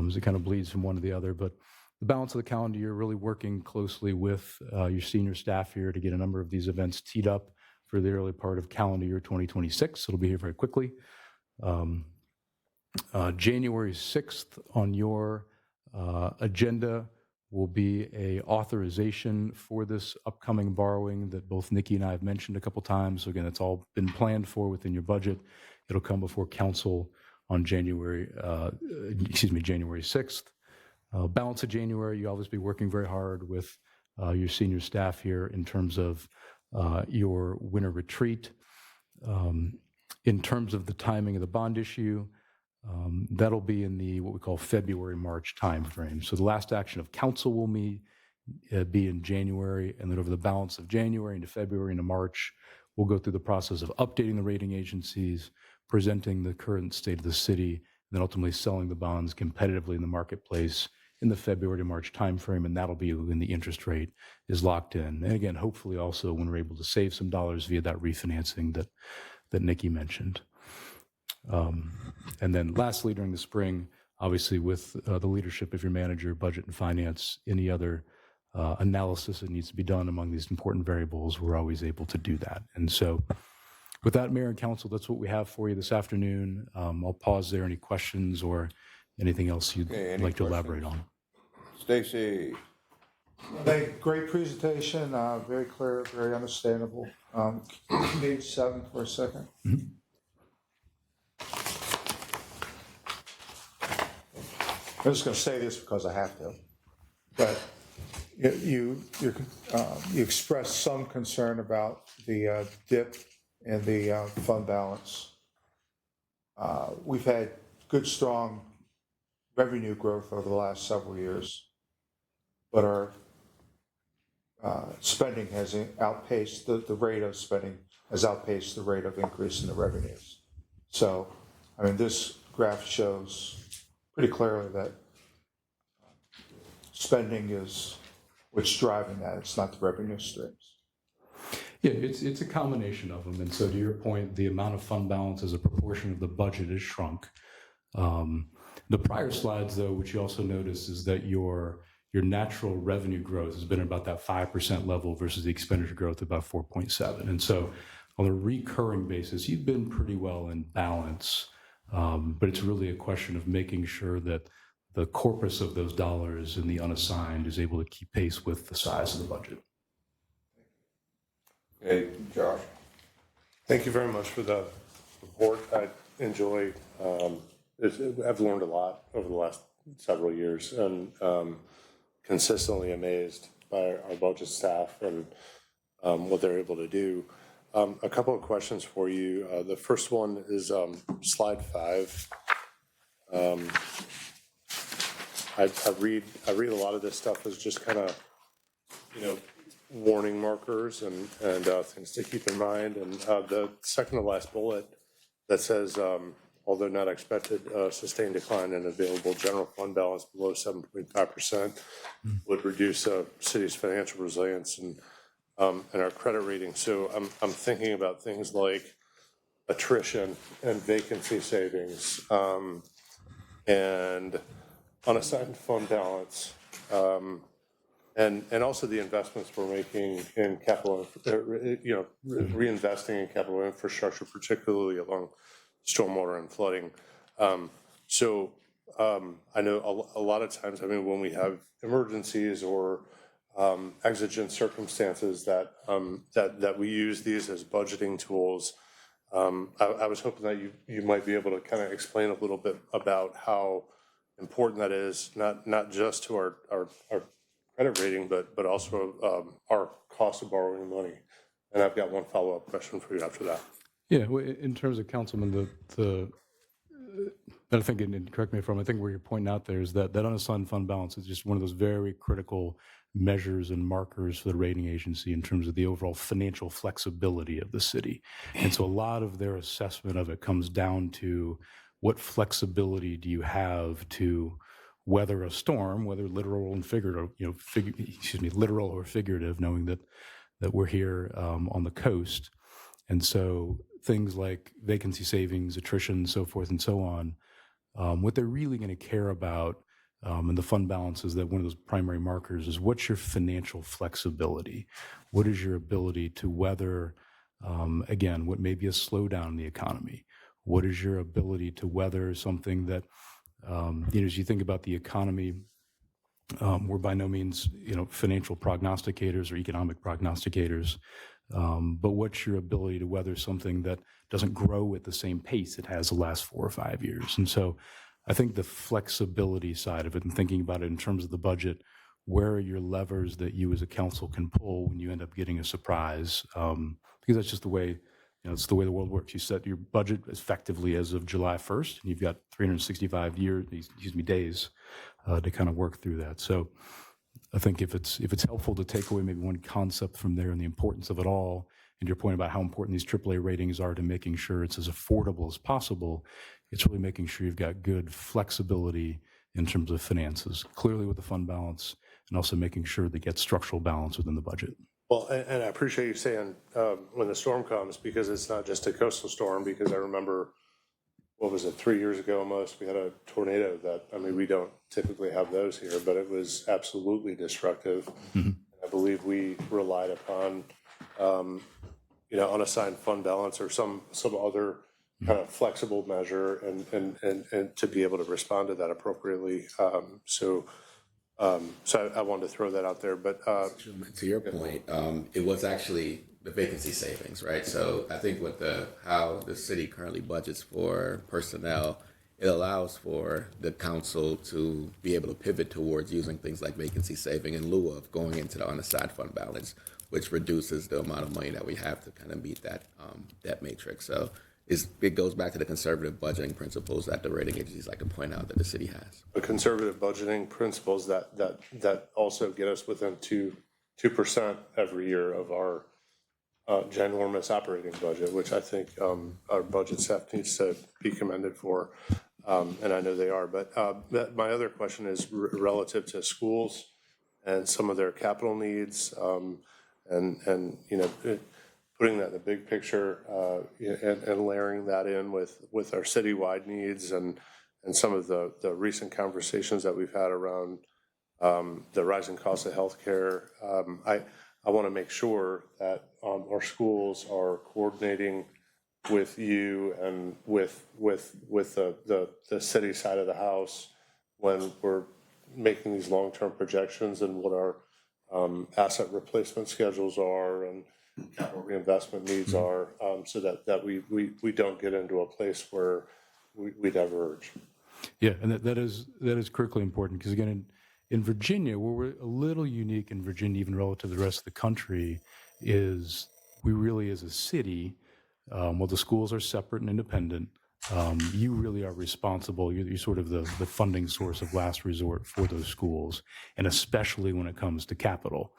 as it kind of bleeds from one to the other. But the balance of the calendar year, really working closely with your senior staff here to get a number of these events teed up for the early part of calendar year 2026. It'll be here very quickly. January 6th on your agenda will be a authorization for this upcoming borrowing that both Nikki and I have mentioned a couple times. So again, it's all been planned for within your budget. It'll come before council on January 6th. Balance of January, you always be working very hard with your senior staff here in terms of your winter retreat. In terms of the timing of the bond issue, that'll be in the what we call February-March timeframe. So the last action of council will be in January, and then over the balance of January into February into March, we'll go through the process of updating the rating agencies, presenting the current state of the city, and then ultimately selling the bonds competitively in the marketplace in the February to March timeframe, and that'll be when the interest rate is locked in. And again, hopefully also when we're able to save some dollars via that refinancing that Nikki mentioned. And then lastly, during the spring, obviously with the leadership of your manager, budget and finance, any other analysis that needs to be done among these important variables, we're always able to do that. And so with that, Mayor and Council, that's what we have for you this afternoon. I'll pause there. Any questions or anything else you'd like to elaborate on? Stacy. Great presentation, very clear, very understandable. Page 7 for a second. Mm-hmm. I'm just going to say this because I have to, but you expressed some concern about the dip in the fund balance. We've had good, strong revenue growth over the last several years, but our spending has outpaced, the rate of spending has outpaced the rate of increase in the revenues. So, I mean, this graph shows pretty clearly that spending is what's driving that. It's not the revenue streams. Yeah, it's a combination of them. And so to your point, the amount of fund balance as a proportion of the budget has shrunk. The prior slides, though, which you also notice, is that your natural revenue growth has been about that 5% level versus the expenditure growth about 4.7. And so on a recurring basis, you've been pretty well in balance. But it's really a question of making sure that the corpus of those dollars and the unassigned is able to keep pace with the size of the budget. Okay, Josh. Thank you very much for the report. I enjoy, I've learned a lot over the last several years, and consistently amazed by our budget staff and what they're able to do. A couple of questions for you. The first one is slide 5. I read a lot of this stuff as just kind of, warning markers and things to keep in mind. And the second to last bullet that says although not expected, sustained decline in available general fund balance below 7.5% would reduce city's financial resilience and our credit rating. So I'm thinking about things like attrition and vacancy savings, and unassigned fund balance, and also the investments we're making in capital, reinvesting in capital infrastructure, particularly along stormwater and flooding. So I know a lot of times, I mean, when we have emergencies or exigent circumstances that we use these as budgeting tools. I was hoping that you might be able to kind of explain a little bit about how important that is, not just to our credit rating, but also our cost of borrowing money. And I've got one follow-up question for you after that. Yeah, well, in terms of Councilman, I think, and correct me if I'm wrong, I think where you're pointing out there is that unassigned fund balance is just one of those very critical measures and markers for the rating agency in terms of the overall financial flexibility of the city. And so a lot of their assessment of it comes down to what flexibility do you have to weather a storm, whether literal and figurative, literal or figurative, knowing that we're here on the coast. And so things like vacancy savings, attrition, so forth and so on, what they're really going to care about in the fund balance is that one of those primary markers is what's your financial flexibility? What is your ability to weather, again, what may be a slowdown in the economy? What is your ability to weather something that, as you think about the economy, we're by no means, financial prognosticators or economic prognosticators, but what's your ability to weather something that doesn't grow at the same pace it has the last 4 or 5 years? And so I think the flexibility side of it and thinking about it in terms of the budget, where are your levers that you as a council can pull when you end up getting a surprise? Because that's just the way, it's the way the world works. You set your budget effectively as of July 1st, and you've got 365 days to kind of work through that. So I think if it's helpful to take away maybe one concept from there and the importance of it all, and your point about how important these AAA ratings are to making sure it's as affordable as possible, it's really making sure you've got good flexibility in terms of finances, clearly with the fund balance, and also making sure they get structural balance within the budget. Well, and I appreciate you saying when the storm comes, because it's not just a coastal storm, because I remember, 3 years ago almost, we had a tornado that, we don't typically have those here, but it was absolutely destructive. Mm-hmm. I believe we relied upon, unassigned fund balance or some other kind of flexible measure and to be able to respond to that appropriately. So I wanted to throw that out there, but to your point, it was actually the vacancy savings, right? So I think with how the city currently budgets for personnel, it allows for the council to be able to pivot towards using things like vacancy saving in lieu of going into the unassigned fund balance, which reduces the amount of money that we have to kind of meet that debt matrix. So it goes back to the conservative budgeting principles that the rating agencies like to point out that the city has. The conservative budgeting principles that also get us within 2% every year of our ginormous operating budget, which I think our budget staff needs to be commended for, and I know they are. But my other question is relative to schools and some of their capital needs, and putting that in the big picture and layering that in with our citywide needs and some of the recent conversations that we've had around the rising cost of healthcare. I want to make sure that our schools are coordinating with you and with the city side of the house when we're making these long-term projections and what our asset replacement schedules are and capital reinvestment needs are, so that we don't get into a place where we diverge. Yeah, and that is critically important because, again, in Virginia, where we're a little unique in Virginia, even relative to the rest of the country, is we really, as a city, while the schools are separate and independent, you really are responsible. You're sort of the funding source of last resort for those schools, and especially when it comes to capital.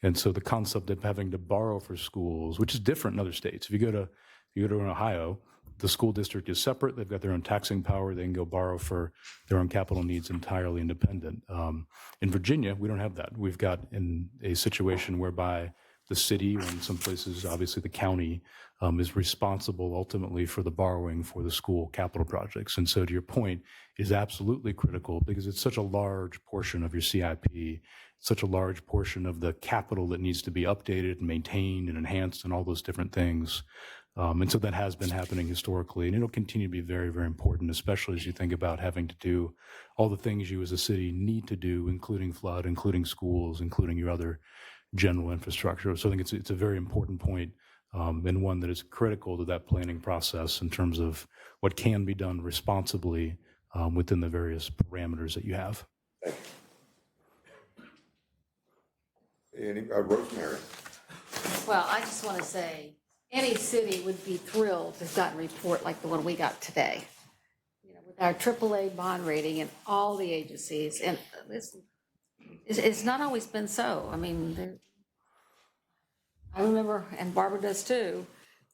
And so the concept of having to borrow for schools, which is different in other states. If you go to Ohio, the school district is separate. They've got their own taxing power. They can go borrow for their own capital needs entirely independent. In Virginia, we don't have that. We've got in a situation whereby the city, or in some places, obviously the county, is responsible ultimately for the borrowing for the school capital projects. And so to your point, is absolutely critical because it's such a large portion of your CIP, such a large portion of the capital that needs to be updated and maintained and enhanced and all those different things. And so that has been happening historically, and it'll continue to be very, very important, especially as you think about having to do all the things you as a city need to do, including flood, including schools, including your other general infrastructure. So I think it's a very important point, and one that is critical to that planning process in terms of what can be done responsibly within the various parameters that you have. Rosemary? Well, I just want to say, any city would be thrilled to have gotten a report like the one we got today. You know, with our AAA bond rating and all the agencies, and it's not always been so. I mean, I remember, and Barbara does too,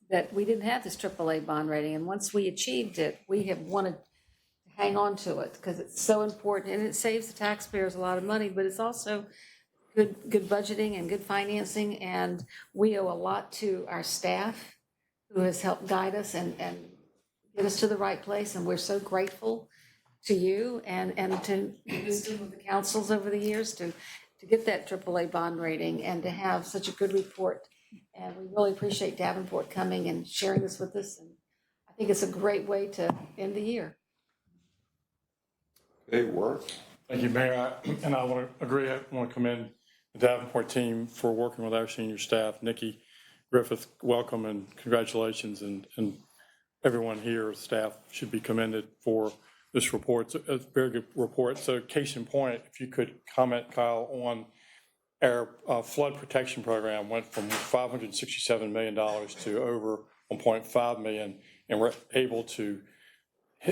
that we didn't have this AAA bond rating, and once we achieved it, we have wanted to hang on to it because it's so important, and it saves the taxpayers a lot of money, but it's also good budgeting and good financing, and we owe a lot to our staff who has helped guide us and get us to the right place, and we're so grateful to you and to wisdom of the councils over the years to get that AAA bond rating and to have such a good report. And we really appreciate Davenport coming and sharing this with us, and I think it's a great way to end the year. Hey, Worth? Thank you, Mayor. And I want to agree. I want to commend the Davenport team for working with our senior staff. Nikki Griffith, welcome and congratulations. And everyone here, staff, should be commended for this report. It's a very good report. So case in point, if you could comment, Kyle, on our flood protection program went from $567 million to over $1.5 million. And we're able to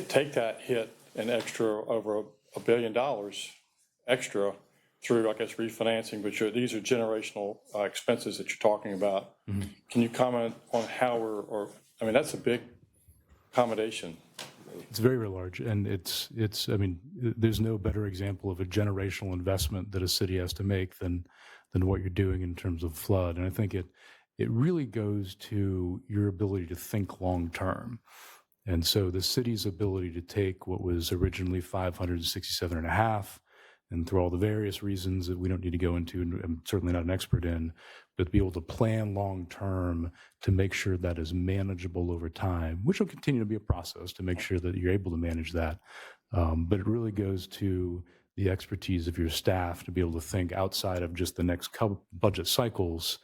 take that hit an extra over $1 billion extra through, I guess, refinancing, but these are generational expenses that you're talking about. Mm-hmm. Can you comment on how I mean, that's a big accommodation. It's very, very large, and it's. I mean, there's no better example of a generational investment that a city has to make than what you're doing in terms of flood. And I think it really goes to your ability to think long term. And so the city's ability to take what was originally 567.5, and through all the various reasons that we don't need to go into, and I'm certainly not an expert in, but to be able to plan long term to make sure that is manageable over time, which will continue to be a process to make sure that you're able to manage that. But it really goes to the expertise of your staff to be able to think outside of just the next couple budget cycles,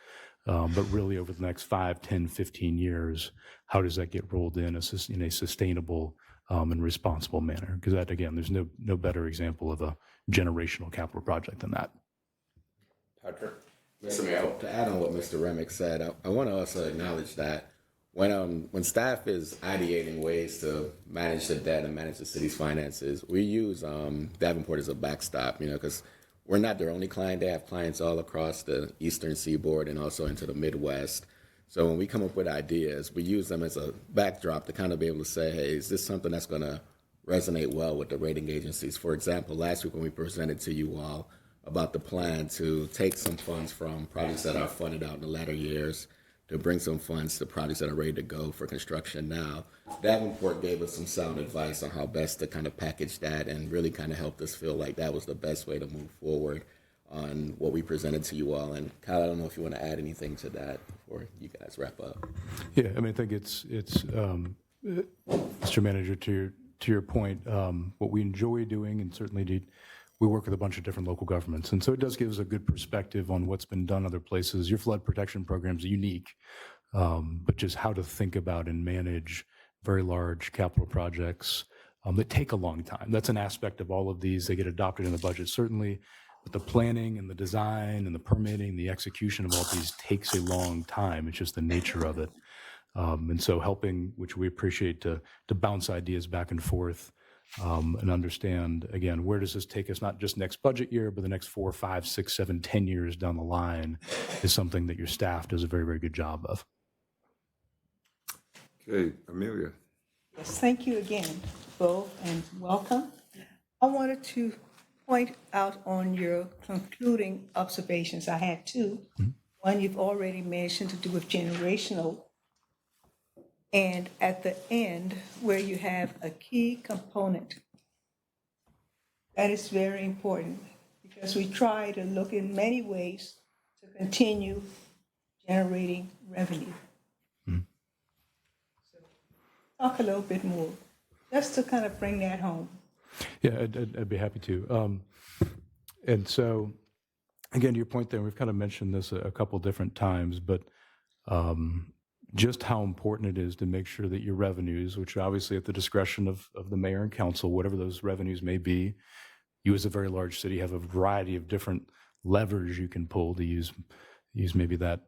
but really over the next 5, 10, 15 years, how does that get rolled in a sustainable and responsible manner? Because that, again, there's no better example of a generational capital project than that. Patrick? Mr. Mayor, to add on what Mr. Remick said, I want to also acknowledge that when staff is ideating ways to manage the debt and manage the city's finances, we use Davenport as a backstop, because we're not their only client. They have clients all across the eastern seaboard and also into the Midwest. So when we come up with ideas, we use them as a backdrop to kind of be able to say, hey, is this something that's going to resonate well with the rating agencies? For example, last week when we presented to you all about the plan to take some funds from projects that are funded out in the latter years to bring some funds to projects that are ready to go for construction now, Davenport gave us some sound advice on how best to kind of package that and really kind of helped us feel like that was the best way to move forward on what we presented to you all. And Kyle, I don't know if you want to add anything to that before you guys wrap up. Yeah, I mean, I think it's Mr. Manager, to your point, what we enjoy doing, and certainly we work with a bunch of different local governments, and so it does give us a good perspective on what's been done other places. Your flood protection program is unique, but just how to think about and manage very large capital projects that take a long time. That's an aspect of all of these. They get adopted in the budget, certainly, but the planning and the design and the permitting, the execution of all these takes a long time. It's just the nature of it. And so helping, which we appreciate, to bounce ideas back and forth and understand, again, where does this take us, not just next budget year, but the next 4, 5, 6, 7, 10 years down the line, is something that your staff does a very, very good job of. Okay, Amelia. Yes, thank you again, both, and welcome. I wanted to point out on your concluding observations, I had two. One you've already mentioned to do with generational, and at the end, where you have a key component. That is very important, because we try to look in many ways to continue generating revenue. So talk a little bit more, just to kind of bring that home. Yeah, I'd be happy to. And so, again, to your point there, we've kind of mentioned this a couple different times, but just how important it is to make sure that your revenues, which are obviously at the discretion of the mayor and council, whatever those revenues may be, you as a very large city have a variety of different levers you can pull, to use maybe that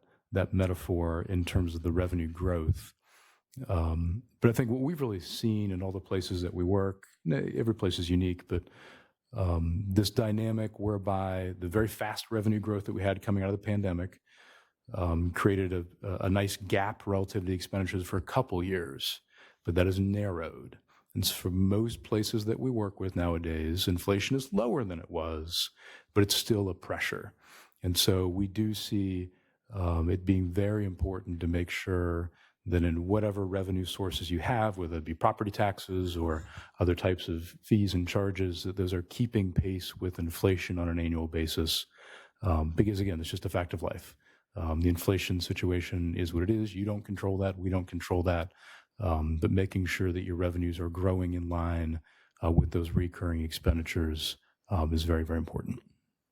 metaphor in terms of the revenue growth. But I think what we've really seen in all the places that we work, every place is unique, but this dynamic whereby the very fast revenue growth that we had coming out of the pandemic created a nice gap relative to the expenditures for a couple years, but that has narrowed. And so for most places that we work with nowadays, inflation is lower than it was, but it's still a pressure. And so we do see it being very important to make sure that in whatever revenue sources you have, whether it be property taxes or other types of fees and charges, that those are keeping pace with inflation on an annual basis. Because again, it's just a fact of life. The inflation situation is what it is. You don't control that. We don't control that. But making sure that your revenues are growing in line with those recurring expenditures is very, very important.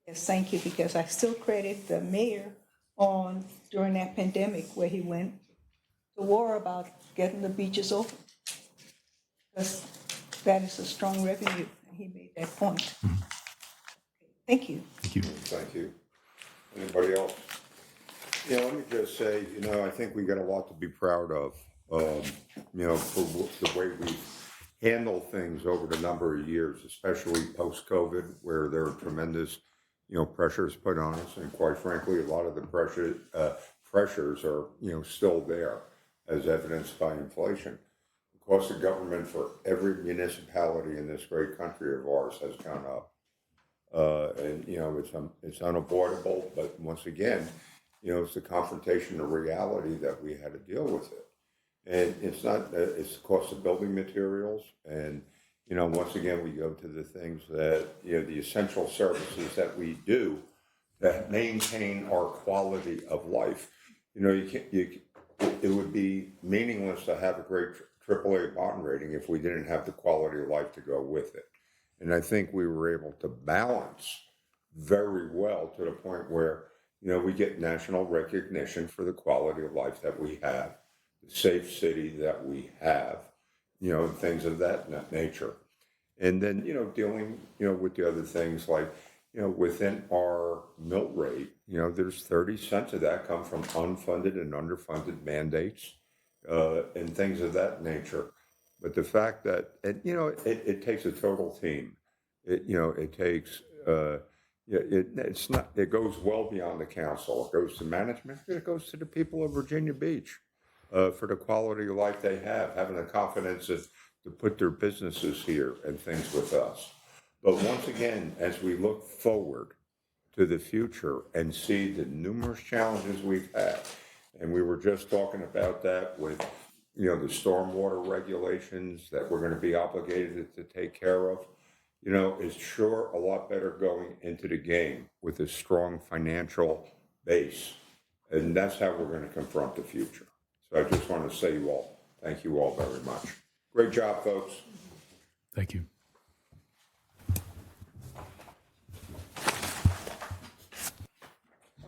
Yes, thank you, because I still credit the mayor on, during that pandemic, where he went to war about getting the beaches open. Because that is a strong revenue, and he made that point. Thank you. Thank you. Thank you. Anybody else? Let me just say, I think we got a lot to be proud of, for the way we've handled things over the number of years, especially post-COVID, where there are tremendous, pressures put on us. And quite frankly, a lot of the pressures are, still there, as evidenced by inflation. The cost of government for every municipality in this great country of ours has gone up. And it's unavoidable, but once again, it's the confrontation of reality that we had to deal with it. And it's not, it's the cost of building materials. And, once again, we go to the things that, the essential services that we do that maintain our quality of life. It would be meaningless to have a great AAA bond rating if we didn't have the quality of life to go with it. And I think we were able to balance very well to the point where, we get national recognition for the quality of life that we have, the safe city that we have, and things of that nature. And then, dealing, with the other things like, within our mill rate, there's 30 cents of that come from unfunded and underfunded mandates and things of that nature. But the fact that, it takes a total team. It takes, it's not, it goes well beyond the council. It goes to management. It goes to the people of Virginia Beach for the quality of life they have, having the confidence to put their businesses here and things with us. But once again, as we look forward to the future and see the numerous challenges we've had, and we were just talking about that with, the stormwater regulations that we're going to be obligated to take care of, it's sure a lot better going into the game with a strong financial base. And that's how we're going to confront the future. So I just want to say thank you all very much. Great job, folks. Thank you.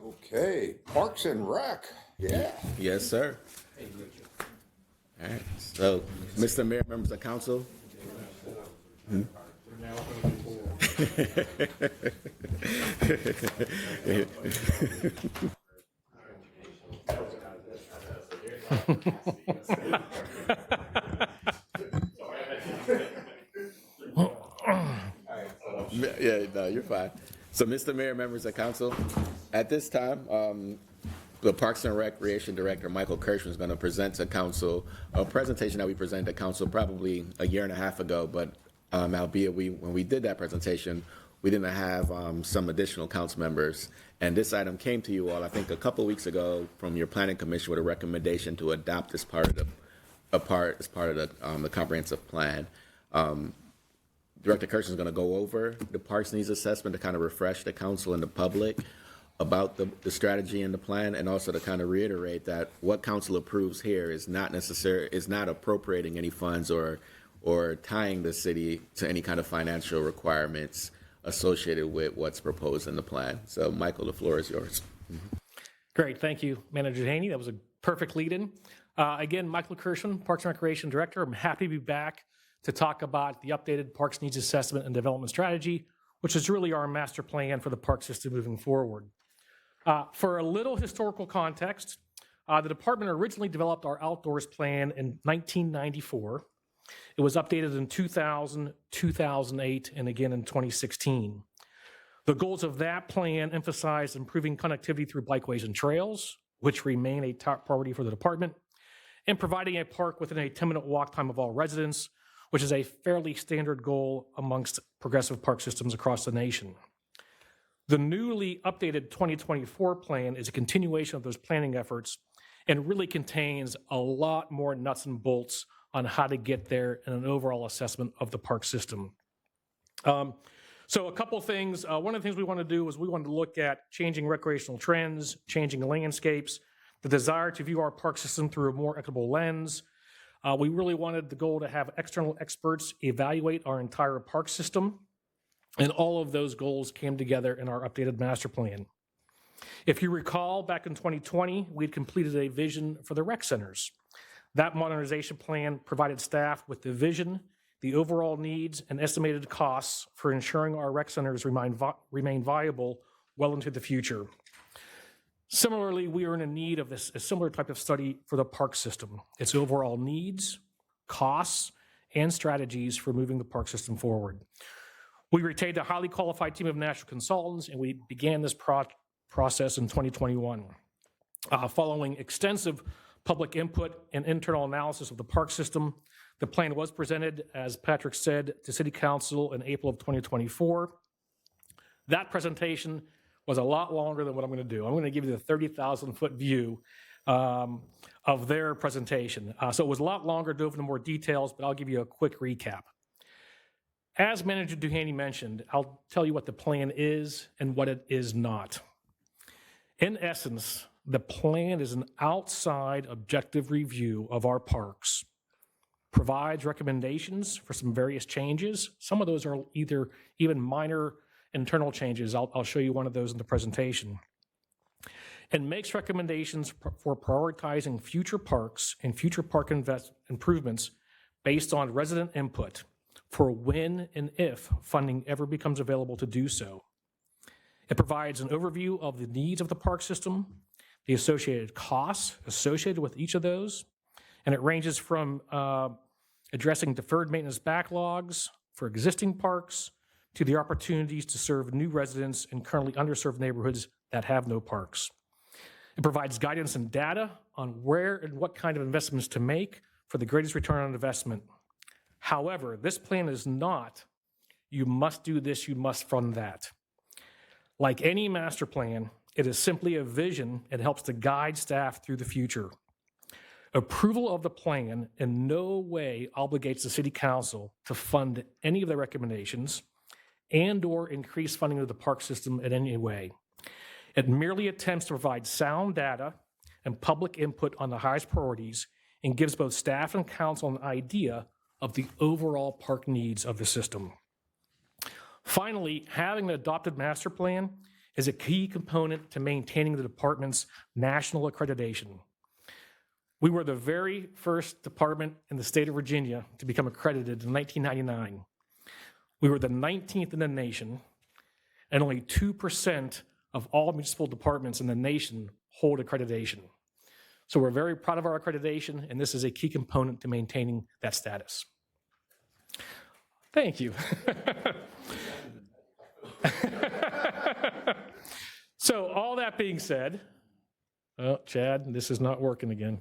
Okay, Parks and Rec. Yeah. Yes, sir. All right. So, Mr. Mayor, members of council. Yeah, no, you're fine. So, Mr. Mayor, members of council, at this time, the Parks and Recreation Director, Michael Kirschman, is going to present to council a presentation that we presented to council probably a year and a half ago, but albeit when we did that presentation, we didn't have some additional council members. And this item came to you all, I think, a couple weeks ago from your planning commission with a recommendation to adopt as part of the comprehensive plan. Director Kirschman is going to go over the Parks Needs Assessment to kind of refresh the council and the public about the strategy and the plan, and also to kind of reiterate that what council approves here is not appropriating any funds or tying the city to any kind of financial requirements associated with what's proposed in the plan. So, Michael, the floor is yours. Great, thank you, Manager Haney. That was a perfect lead-in. Again, Michael Kirschman, Parks and Recreation Director. I'm happy to be back to talk about the updated Parks Needs Assessment and Development Strategy, which is really our master plan for the park system moving forward. For a little historical context, the department originally developed our outdoors plan in 1994. It was updated in 2000, 2008, and again in 2016. The goals of that plan emphasized improving connectivity through bikeways and trails, which remain a top priority for the department, and providing a park within a 10-minute walk time of all residents, which is a fairly standard goal amongst progressive park systems across the nation. The newly updated 2024 plan is a continuation of those planning efforts and really contains a lot more nuts and bolts on how to get there and an overall assessment of the park system. So a couple things. One of the things we want to do is we want to look at changing recreational trends, changing landscapes, the desire to view our park system through a more equitable lens. We really wanted the goal to have external experts evaluate our entire park system, and all of those goals came together in our updated master plan. If you recall, back in 2020, we'd completed a vision for the rec centers. That modernization plan provided staff with the vision, the overall needs, and estimated costs for ensuring our rec centers remain viable well into the future. Similarly, we are in need of a similar type of study for the park system, its overall needs, costs, and strategies for moving the park system forward. We retained a highly qualified team of national consultants, and we began this process in 2021. Following extensive public input and internal analysis of the park system, the plan was presented, as Patrick said, to City Council in April of 2024. That presentation was a lot longer than what I'm going to do. I'm going to give you the 30,000-foot view of their presentation. So it was a lot longer, dove into more details, but I'll give you a quick recap. As Manager Duhaney mentioned, I'll tell you what the plan is and what it is not. In essence, the plan is an outside objective review of our parks, provides recommendations for some various changes. Some of those are either even minor internal changes. I'll show you one of those in the presentation. And makes recommendations for prioritizing future parks and future park improvements based on resident input for when and if funding ever becomes available to do so. It provides an overview of the needs of the park system, the associated costs associated with each of those, and it ranges from addressing deferred maintenance backlogs for existing parks to the opportunities to serve new residents in currently underserved neighborhoods that have no parks. It provides guidance and data on where and what kind of investments to make for the greatest return on investment. However, this plan is not, you must do this, you must fund that. Like any master plan, it is simply a vision and helps to guide staff through the future. Approval of the plan in no way obligates the City Council to fund any of the recommendations and/or increase funding of the park system in any way. It merely attempts to provide sound data and public input on the highest priorities and gives both staff and council an idea of the overall park needs of the system. Finally, having an adopted master plan is a key component to maintaining the department's national accreditation. We were the very first department in the state of Virginia to become accredited in 1999. We were the 19th in the nation, and only 2% of all municipal departments in the nation hold accreditation. So we're very proud of our accreditation, and this is a key component to maintaining that status. Thank you. So all that being said, Oh, Chad, this is not working again.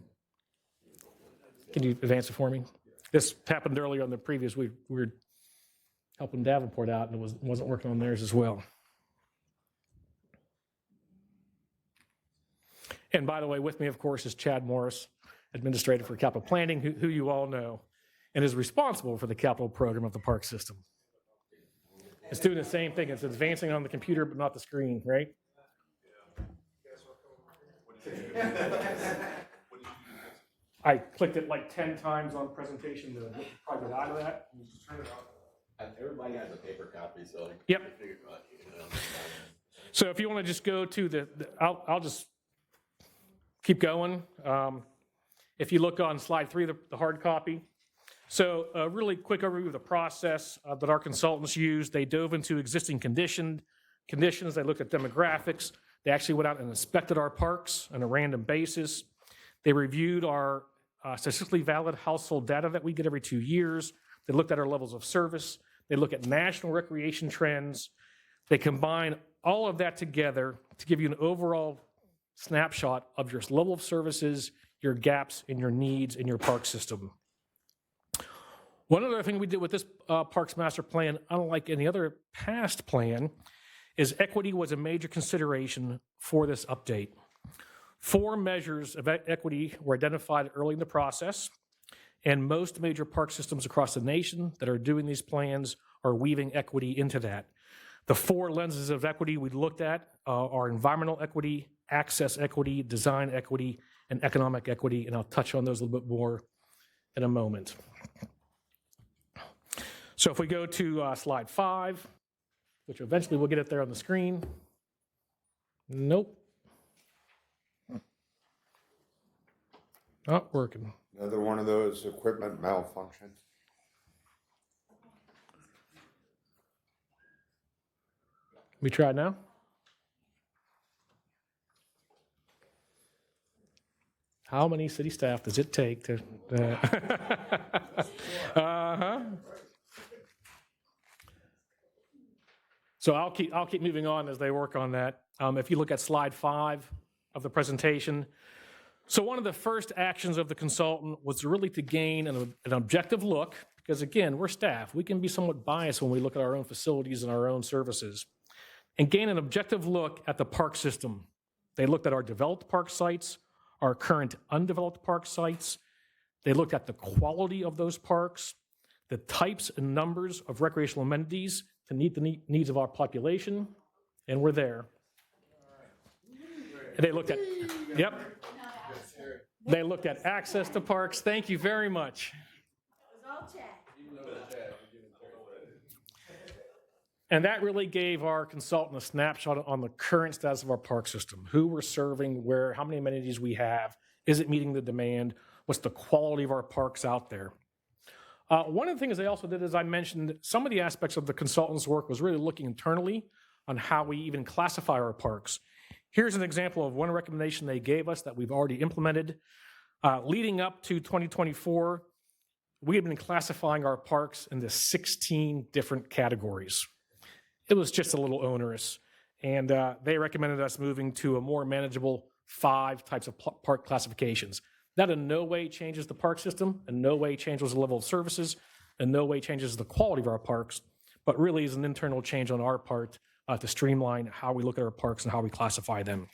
Can you advance it for me? This happened earlier on the previous, we were helping Davenport out and it wasn't working on theirs as well. And by the way, with me, of course, is Chad Morris, Administrator for Capital Planning, who you all know, and is responsible for the capital program of the park system. It's doing the same thing. It's advancing on the computer, but not the screen, right? I clicked it like 10 times on presentation to probably get out of that. Everybody has a paper copy, so. Yep. So if you want to just go to I'll just keep going. If you look on slide 3, the hard copy. So a really quick overview of the process that our consultants used. They dove into existing conditions. They looked at demographics. They actually went out and inspected our parks on a random basis. They reviewed our statistically valid household data that we get every 2 years. They looked at our levels of service. They look at national recreation trends. They combine all of that together to give you an overall snapshot of your level of services, your gaps, and your needs in your park system. One other thing we did with this Parks Master Plan, unlike any other past plan, is equity was a major consideration for this update. 4 measures of equity were identified early in the process, and most major park systems across the nation that are doing these plans are weaving equity into that. The 4 lenses of equity we looked at are environmental equity, access equity, design equity, and economic equity, and I'll touch on those a little bit more in a moment. So if we go to slide 5, which eventually we'll get it there on the screen. Nope. Not working. Another one of those equipment malfunctions. We try now? How many city staff does it take to... So I'll keep moving on as they work on that. If you look at slide 5 of the presentation, so one of the first actions of the consultant was really to gain an objective look, because again, we're staff. We can be somewhat biased when we look at our own facilities and our own services, and gain an objective look at the park system. They looked at our developed park sites, our current undeveloped park sites. They looked at the quality of those parks, the types and numbers of recreational amenities to meet the needs of our population, and we're there. And they looked at, yep. They looked at access to parks. Thank you very much. And that really gave our consultant a snapshot on the current status of our park system, who we're serving, where, how many amenities we have, is it meeting the demand, what's the quality of our parks out there. One of the things they also did, as I mentioned, some of the aspects of the consultant's work was really looking internally on how we even classify our parks. Here's an example of one recommendation they gave us that we've already implemented. Leading up to 2024, we had been classifying our parks into 16 different categories. It was just a little onerous, and they recommended us moving to a more manageable 5 types of park classifications. That in no way changes the park system, in no way changes the level of services, in no way changes the quality of our parks, but really is an internal change on our part to streamline how we look at our parks and how we classify them.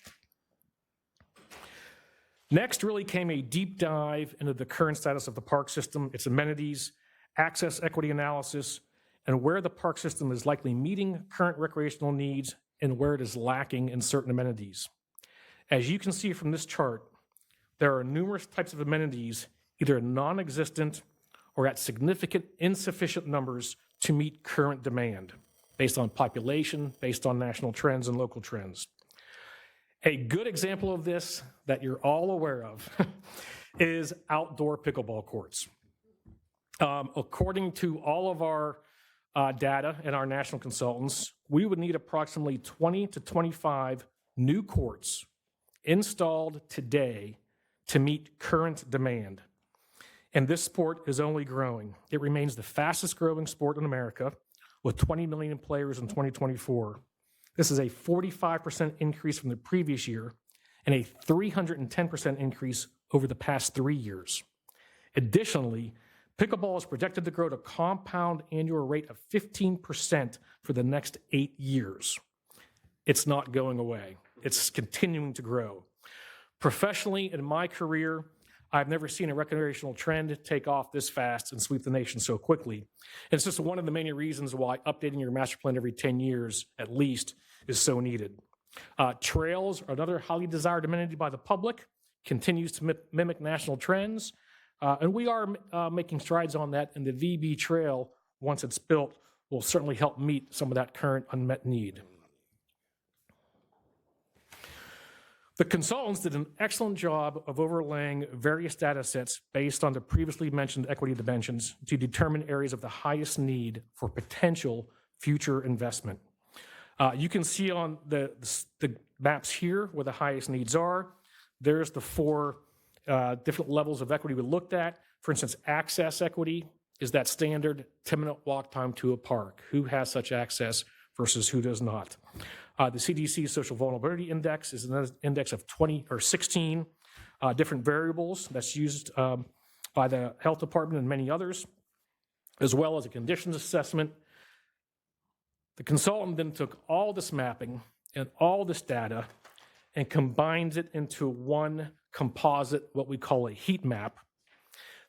Next really came a deep dive into the current status of the park system, its amenities, access equity analysis, and where the park system is likely meeting current recreational needs and where it is lacking in certain amenities. As you can see from this chart, there are numerous types of amenities, either non-existent or at significant insufficient numbers to meet current demand, based on population, based on national trends and local trends. A good example of this that you're all aware of is outdoor pickleball courts. According to all of our data and our national consultants, we would need approximately 20 to 25 new courts installed today to meet current demand. And this sport is only growing. It remains the fastest growing sport in America with 20 million players in 2024. This is a 45% increase from the previous year and a 310% increase over the past 3 years. Additionally, pickleball is projected to grow at a compound annual rate of 15% for the next 8 years. It's not going away. It's continuing to grow. Professionally, in my career, I've never seen a recreational trend take off this fast and sweep the nation so quickly. And it's just one of the many reasons why updating your master plan every 10 years at least is so needed. Trails are another highly desired amenity by the public, continues to mimic national trends, and we are making strides on that, and the VB Trail, once it's built, will certainly help meet some of that current unmet need. The consultants did an excellent job of overlaying various data sets based on the previously mentioned equity dimensions to determine areas of the highest need for potential future investment. You can see on the maps here where the highest needs are. There's the 4 different levels of equity we looked at. For instance, access equity is that standard 10-minute walk time to a park. Who has such access versus who does not? The CDC Social Vulnerability Index is an index of 20 or 16 different variables that's used by the health department and many others, as well as a conditions assessment. The consultant then took all this mapping and all this data and combines it into one composite, what we call a heat map,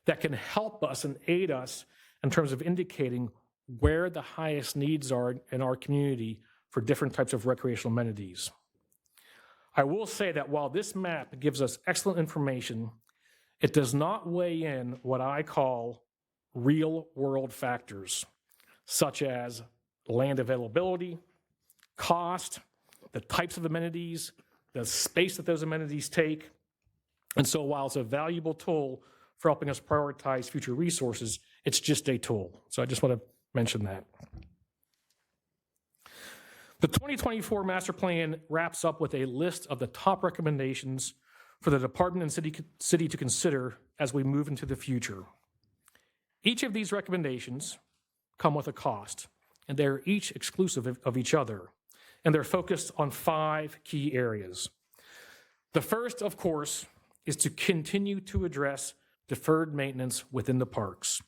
that can help us and aid us in terms of indicating where the highest needs are in our community for different types of recreational amenities. I will say that while this map gives us excellent information, it does not weigh in what I call real-world factors, such as land availability, cost, the types of amenities, the space that those amenities take. And so while it's a valuable tool for helping us prioritize future resources, it's just a tool. So I just want to mention that. The 2024 master plan wraps up with a list of the top recommendations for the department and city to consider as we move into the future. Each of these recommendations come with a cost, and they're each exclusive of each other, and they're focused on 5 key areas. The first, of course, is to continue to address deferred maintenance within the parks.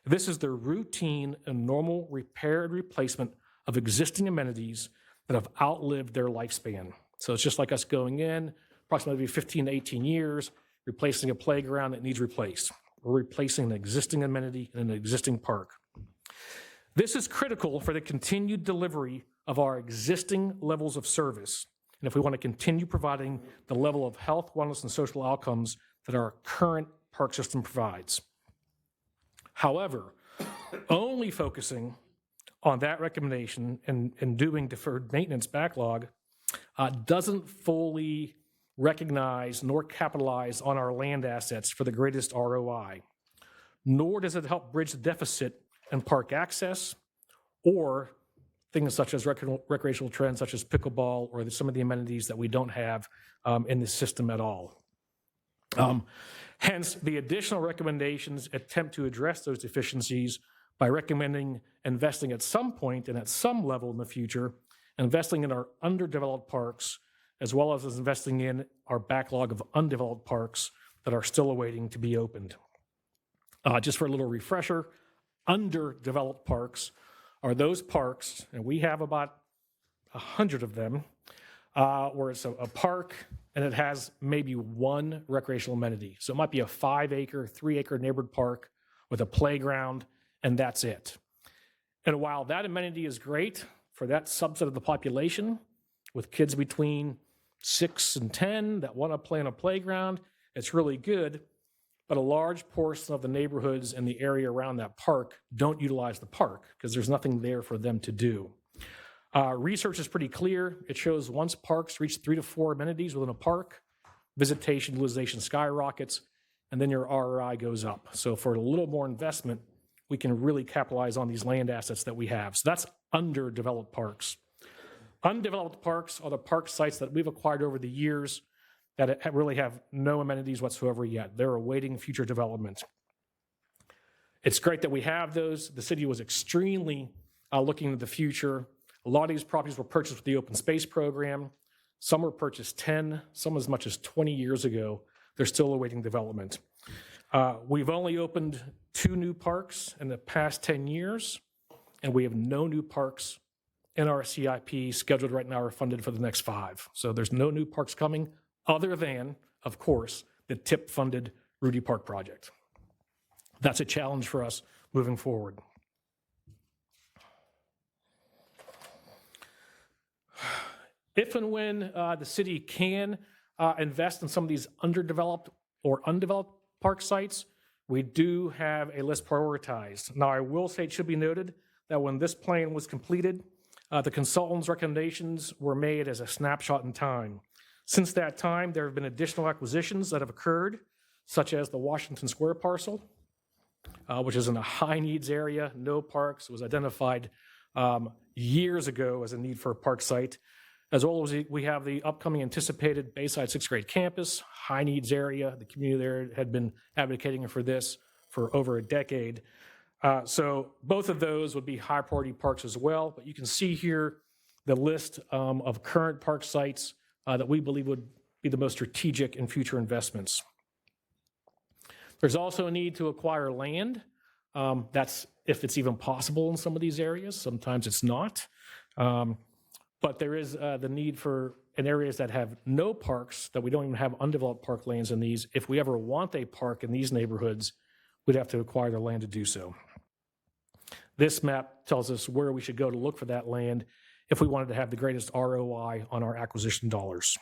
This is the routine and normal repair and replacement of existing amenities that have outlived their lifespan. So it's just like us going in, approximately 15 to 18 years, replacing a playground that needs replaced. We're replacing an existing amenity in an existing park. This is critical for the continued delivery of our existing levels of service, and if we want to continue providing the level of health, wellness, and social outcomes that our current park system provides. However, only focusing on that recommendation and doing deferred maintenance backlog doesn't fully recognize nor capitalize on our land assets for the greatest ROI, nor does it help bridge the deficit in park access or things such as recreational trends such as pickleball or some of the amenities that we don't have in the system at all. Hence, the additional recommendations attempt to address those deficiencies by recommending investing at some point and at some level in the future, investing in our underdeveloped parks, as well as investing in our backlog of undeveloped parks that are still awaiting to be opened. Just for a little refresher, underdeveloped parks are those parks, and we have about 100 of them, where it's a park and it has maybe one recreational amenity. So it might be a 5-acre, 3-acre neighborhood park with a playground, and that's it. And while that amenity is great for that subset of the population, with kids between 6 and 10 that want to play on a playground, it's really good, but a large portion of the neighborhoods in the area around that park don't utilize the park because there's nothing there for them to do. Research is pretty clear. It shows once parks reach 3 to 4 amenities within a park, visitation, utilization skyrockets, and then your ROI goes up. So for a little more investment, we can really capitalize on these land assets that we have. So that's underdeveloped parks. Undeveloped parks are the park sites that we've acquired over the years that really have no amenities whatsoever yet. They're awaiting future development. It's great that we have those. The city was extremely looking to the future. A lot of these properties were purchased with the open space program. Some were purchased 10, some as much as 20 years ago. They're still awaiting development. We've only opened 2 new parks in the past 10 years, and we have no new parks in our CIP scheduled right now or funded for the next 5. So there's no new parks coming other than, of course, the TIP-funded Rudy Park project. That's a challenge for us moving forward. If and when the city can invest in some of these underdeveloped or undeveloped park sites, we do have a list prioritized. Now, I will say it should be noted that when this plan was completed, the consultant's recommendations were made as a snapshot in time. Since that time, there have been additional acquisitions that have occurred, such as the Washington Square parcel, which is in a high-needs area, no parks, was identified years ago as a need for a park site, as well as we have the upcoming anticipated Bayside 6th grade campus, high-needs area. The community there had been advocating for this for over a decade. So both of those would be high-priority parks as well, but you can see here the list of current park sites that we believe would be the most strategic in future investments. There's also a need to acquire land. That's if it's even possible in some of these areas. Sometimes it's not. But there is the need for, in areas that have no parks, that we don't even have undeveloped park lands in these, if we ever want a park in these neighborhoods, we'd have to acquire the land to do so. This map tells us where we should go to look for that land if we wanted to have the greatest ROI on our acquisition dollars.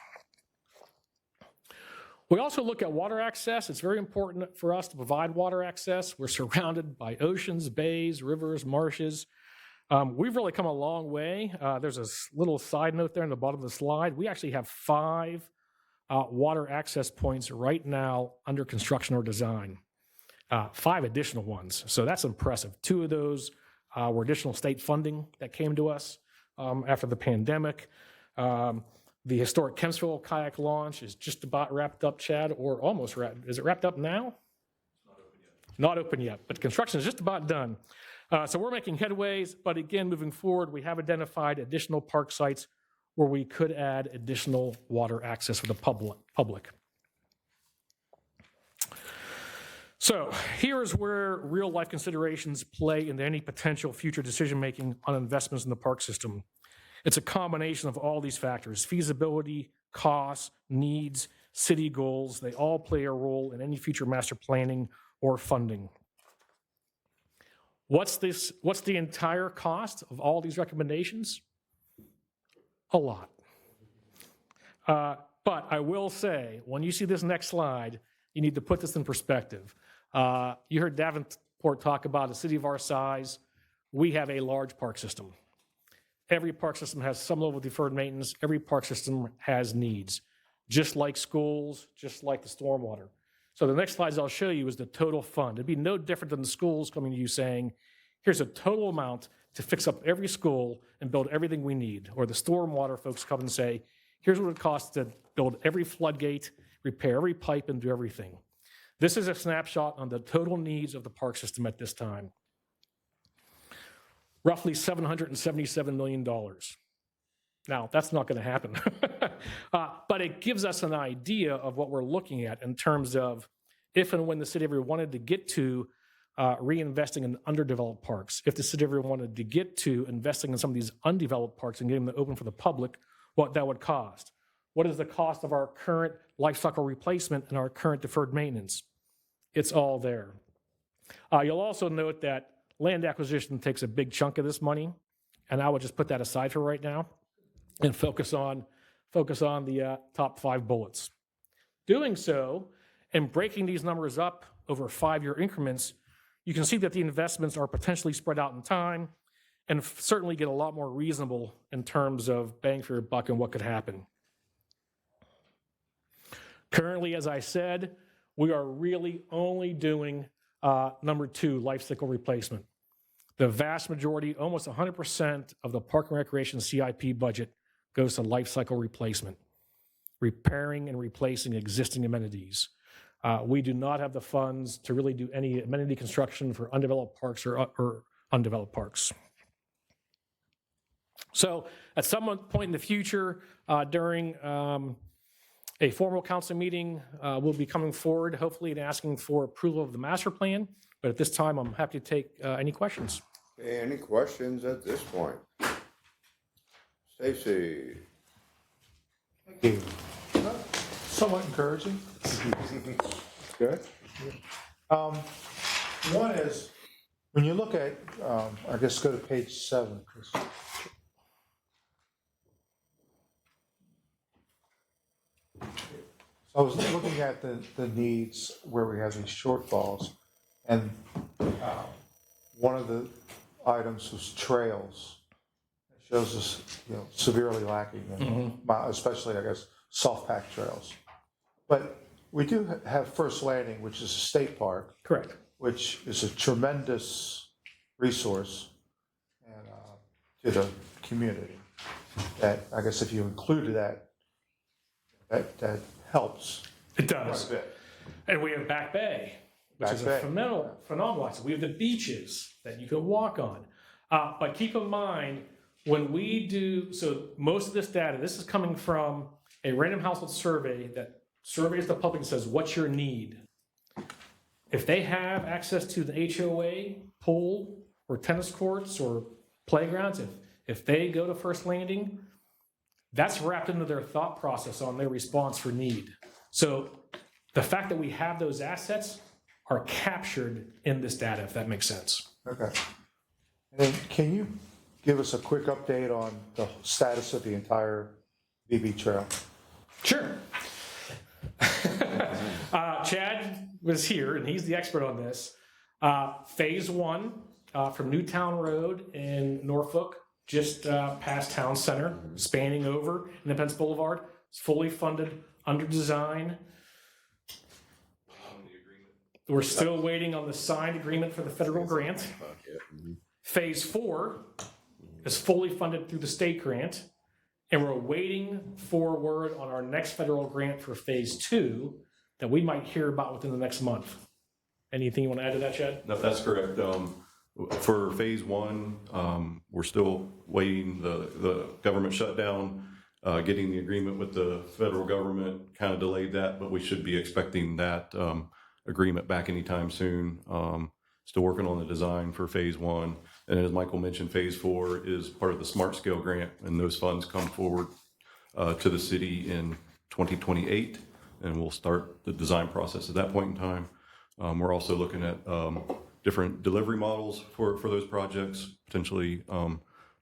We also look at water access. It's very important for us to provide water access. We're surrounded by oceans, bays, rivers, marshes. We've really come a long way. There's a little side note there in the bottom of the slide. We actually have 5 water access points right now under construction or design. 5 additional ones. So that's impressive. 2 of those were additional state funding that came to us after the pandemic. The historic Kempsville kayak launch is just about wrapped up, Chad, or almost wrapped. Is it wrapped up now? Not open yet, but construction is just about done. So we're making headways, but again, moving forward, we have identified additional park sites where we could add additional water access for the public. So here's where real-life considerations play into any potential future decision-making on investments in the park system. It's a combination of all these factors: feasibility, costs, needs, city goals. They all play a role in any future master planning or funding. What's the entire cost of all these recommendations? A lot. But I will say, when you see this next slide, you need to put this in perspective. You heard Davenport talk about a city of our size. We have a large park system. Every park system has some level of deferred maintenance. Every park system has needs, just like schools, just like the stormwater. So the next slides I'll show you is the total fund. It'd be no different than the schools coming to you saying, here's a total amount to fix up every school and build everything we need. Or the stormwater folks come and say, here's what it costs to build every floodgate, repair every pipe, and do everything. This is a snapshot on the total needs of the park system at this time. Roughly $777 million. Now, that's not going to happen. But it gives us an idea of what we're looking at in terms of if and when the city ever wanted to get to reinvesting in underdeveloped parks, if the city ever wanted to get to investing in some of these undeveloped parks and getting them open for the public, what that would cost. What is the cost of our current life cycle replacement and our current deferred maintenance? It's all there. You'll also note that land acquisition takes a big chunk of this money, and I would just put that aside for right now and focus on the top 5 bullets. Doing so and breaking these numbers up over 5-year increments, you can see that the investments are potentially spread out in time and certainly get a lot more reasonable in terms of bang for your buck and what could happen. Currently, as I said, we are really only doing number 2, life cycle replacement. The vast majority, almost 100% of the Park and Recreation CIP budget goes to life cycle replacement, repairing and replacing existing amenities. We do not have the funds to really do any amenity construction for undeveloped parks or undeveloped parks. So at some point in the future, during a formal council meeting, we'll be coming forward, hopefully, and asking for approval of the master plan. But at this time, I'm happy to take any questions. Okay, any questions at this point? Stacy? Thank you. Somewhat encouraging. Good. One is, when you look at, I guess go to page 7, Chris. So I was looking at the needs where we have these shortfalls, and one of the items was trails. It shows us, severely lacking, especially, I guess, soft pack trails. But we do have First Landing, which is a state park, Correct. which is a tremendous resource and, to the community. That, I guess if you included that helps. It does. Quite a bit. And we have Back Bay, which Back is Bay. a phenomenal asset. We have the beaches that you can walk on. But keep in mind, when we do, so most of this data, this is coming from a random household survey that surveys the public and says, what's your need? If they have access to the HOA pool or tennis courts or playgrounds, if they go to First Landing, that's wrapped into their thought process on their response for need. So the fact that we have those assets are captured in this data, if that makes sense. Okay. And then can you give us a quick update on the status of the entire BB Trail? Sure. Chad was here, and he's the expert on this. Phase 1 from Newtown Road in Norfolk, just past Town Center, spanning over Independence Boulevard. It's fully funded, under design. We're still waiting on the signed agreement for the federal grant. Phase 4 is fully funded through the state grant, and we're waiting for word on our next federal grant for Phase 2 that we might hear about within the next month. Anything you want to add to that, Chad? No, that's correct. For Phase 1, we're still waiting the government shutdown, getting the agreement with the federal government kind of delayed that, but we should be expecting that agreement back anytime soon. Still working on the design for Phase 1. And as Michael mentioned, Phase 4 is part of the Smart Scale grant, and those funds come forward to the city in 2028, and we'll start the design process at that point in time. We're also looking at different delivery models for those projects, potentially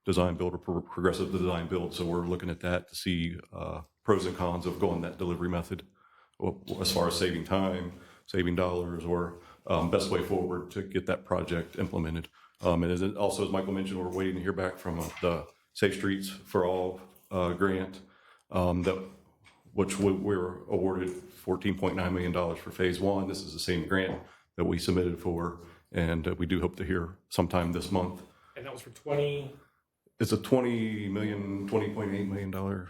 design build or progressive design build. So we're looking at that to see pros and cons of going that delivery method as far as saving time, saving dollars, or best way forward to get that project implemented. And also, as Michael mentioned, we're waiting to hear back from the Safe Streets for All grant, which we were awarded $14.9 million for Phase 1. This is the same grant that we submitted for, and we do hope to hear sometime this month. And that was for 20? It's a $20.8 million.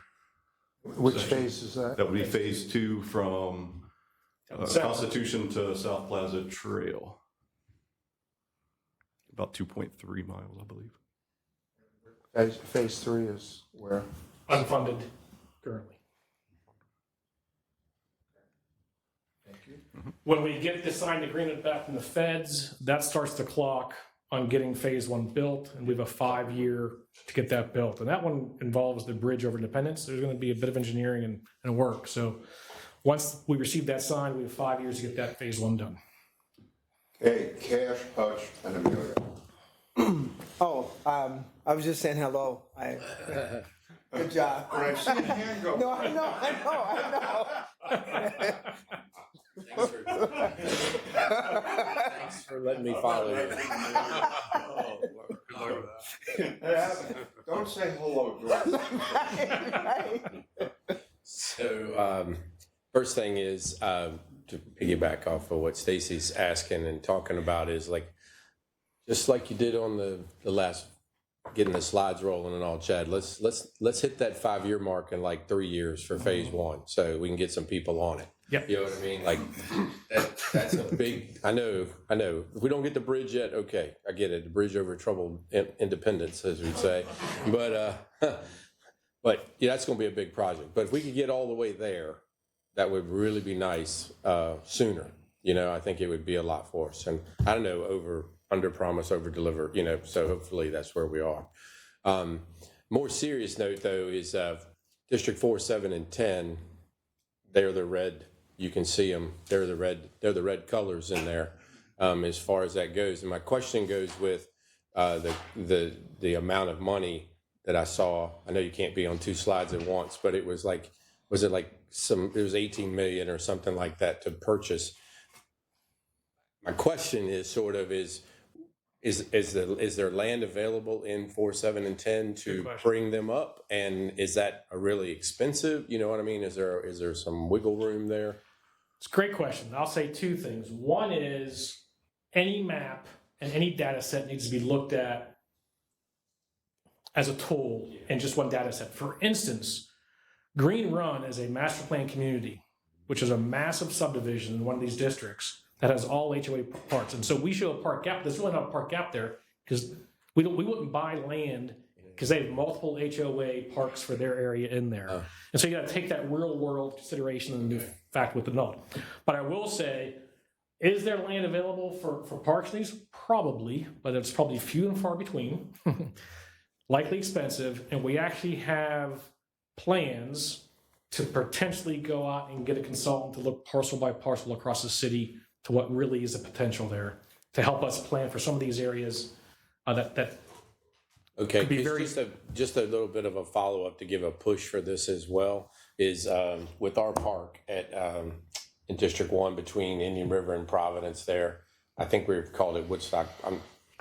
Which phase is that? That would be Phase 2 from Constitution to South Plaza Trail. About 2.3 miles, I believe. Phase 3 is where? Unfunded currently. Thank you. When we get the signed agreement back from the feds, that starts the clock on getting Phase 1 built, and we have a 5-year to get that built. And that one involves the bridge over Independence. There's going to be a bit of engineering and work. So once we receive that signed, we have 5 years to get that Phase 1 done. Okay, Cash, Hutch, and Amelia. I was just saying hello. Good job. When I see a hand go. No, I know. Thanks for letting me follow you. Don't say hello, George. So, first thing is to piggyback off of what Stacy's asking and talking about is like, just like you did on the last getting the slides rolling and all, Chad, let's hit that 5-year mark in like 3 years for phase one, so we can get some people on it. Yep. You know what I mean? Like that's a big. I know. If we don't get the bridge yet, okay, I get it. The bridge over troubled independence, as we'd say, but yeah, that's going to be a big project. But if we could get all the way there, that would really be nice sooner. You know, I think it would be a lot for us. And I don't know, under promise, over deliver, you know, so hopefully that's where we are. More serious note, though, is District 4, 7, and 10, they're the red, you can see them, they're the red colors in there as far as that goes. And my question goes with the amount of money that I saw. I know you can't be on 2 slides at once, but it was like, it was 18 million or something like that to purchase. My question is is there land available in 4, 7, and 10 to bring them up? And is that a really expensive? You know what I mean? Is there some wiggle room there? It's a great question. I'll say 2 things. One is any map and any data set needs to be looked at as a tool in just one data set. For instance, Green Run is a master plan community, which is a massive subdivision in one of these districts that has all HOA parks. And so we show a park gap. There's really not a park gap there because we wouldn't buy land because they have multiple HOA parks for their area in there. And so you got to take that real world consideration and the fact with the note. But I will say, is there land available for parks needs? Probably, but it's probably few and far between, likely expensive. And we actually have plans to potentially go out and get a consultant to look parcel by parcel across the city to what really is the potential there to help us plan for some of these areas that okay, could be very... just a little bit of a follow-up to give a push for this as well is with our park in District 1 between Indian River and Providence there. I think we've called it Woodstock.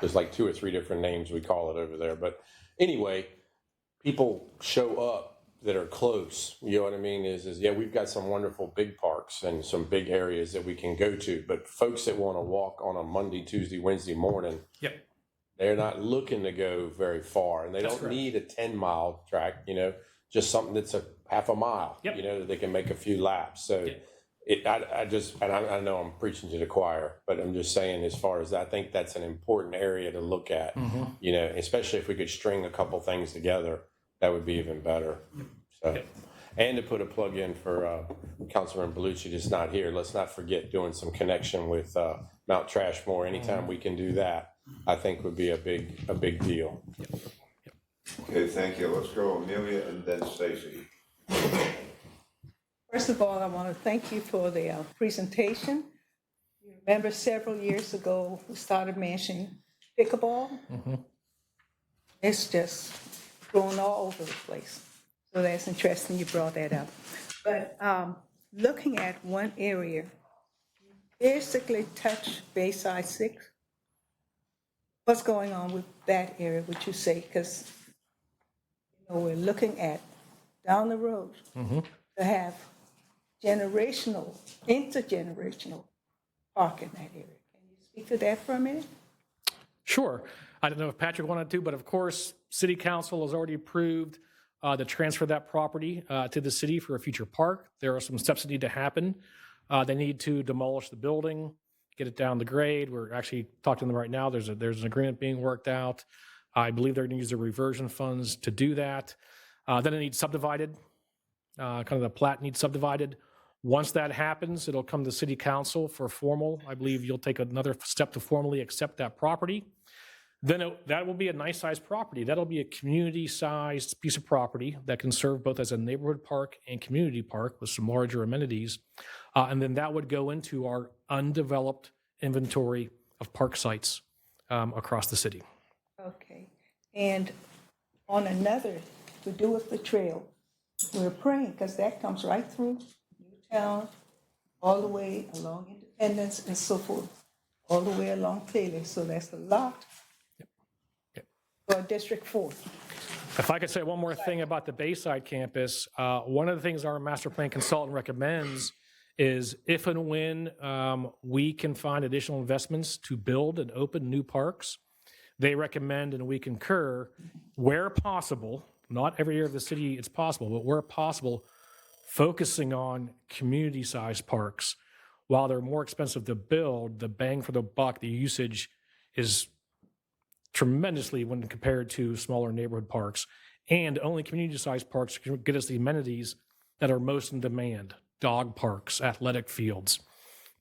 There's like 2 or 3 different names we call it over there. But anyway, people show up that are close. You know what I mean? Is yeah, we've got some wonderful big parks and some big areas that we can go to. But folks that want to walk on a Monday, Tuesday, Wednesday morning, Yep. they're not looking to go very far, and they That's don't correct. need a 10-mile track. You know, just something that's a half a mile. Yep. You know, that they can make a few laps. So. Yep. I know I'm preaching to the choir, but I'm just saying, as far as I think that's an important area to look at, you know, especially if we could string a couple things together, that would be even better. So, Yep. and to put a plug in for Councilman Bellucci, just not here. Let's not forget doing some connection with Mount Trashmore. Anytime we can do that, I think would be a big deal. Okay, thank you. Let's go Amelia and then Stacy. First of all, I want to thank you for the presentation. You remember several years ago, we started mentioning pickleball. It's just growing all over the place. So that's interesting you brought that up. But looking at one area, you basically touch Bayside 6. What's going on with that area, would you say? Because we're looking at down the road to have intergenerational park in that area. Can you speak to that for a minute? Sure. I don't know if Patrick wanted to, but of course, City Council has already approved the transfer of that property to the city for a future park. There are some steps that need to happen. They need to demolish the building, get it down the grade. We're actually talking to them right now. There's an agreement being worked out. I believe they're going to use the reversion funds to do that. Then it needs subdivided. Kind of the plat needs subdivided. Once that happens, it'll come to City Council for formal. I believe you'll take another step to formally accept that property. Then that will be a nice sized property. That'll be a community sized piece of property that can serve both as a neighborhood park and community park with some larger amenities. And then that would go into our undeveloped inventory of park sites across the city. Okay. And on another, to do with the trail, we're praying, because that comes right through Newtown, all the way along Independence and so forth, all the way along Taylor. So that's a lot for District 4. If I could say one more thing about the Bayside campus, one of the things our master plan consultant recommends is if and when we can find additional investments to build and open new parks, they recommend and we concur, where possible, not every area of the city it's possible, but where possible, focusing on community-sized parks. While they're more expensive to build, the bang for the buck, the usage is tremendously when compared to smaller neighborhood parks. And only community-sized parks can get us the amenities that are most in demand: dog parks, athletic fields,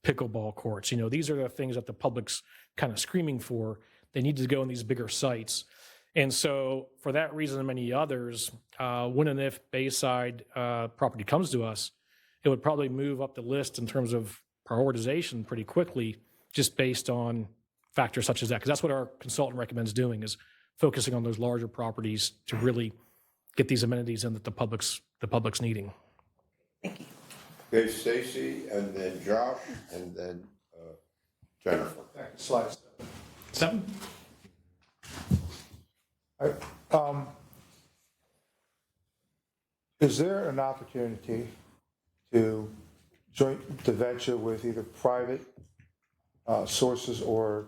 pickleball courts. These are the things that the public's kind of screaming for. They need to go in these bigger sites. And so for that reason and many others, when and if Bayside property comes to us, it would probably move up the list in terms of prioritization pretty quickly, just based on factors such as that. Because that's what our consultant recommends doing, is focusing on those larger properties to really get these amenities in that the public's needing. Thank you. Okay, Stacy, and then Josh, and then Jennifer. Slide 7? Is there an opportunity to venture with either private sources or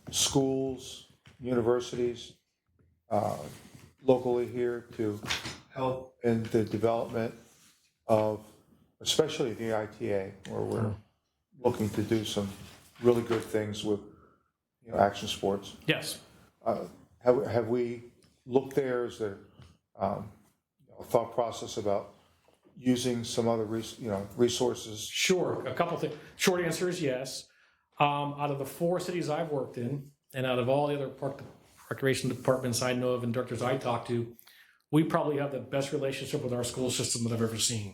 schools, universities locally here to help in the development of, especially the ITA, where we're looking to do some really good things with action sports? Yes. Have we looked there? Is there a thought process about using some other resources? Sure. A couple things. Short answer is yes. Out of the 4 cities I've worked in, and out of all the other park recreation departments I know of and directors I talk to, we probably have the best relationship with our school system that I've ever seen.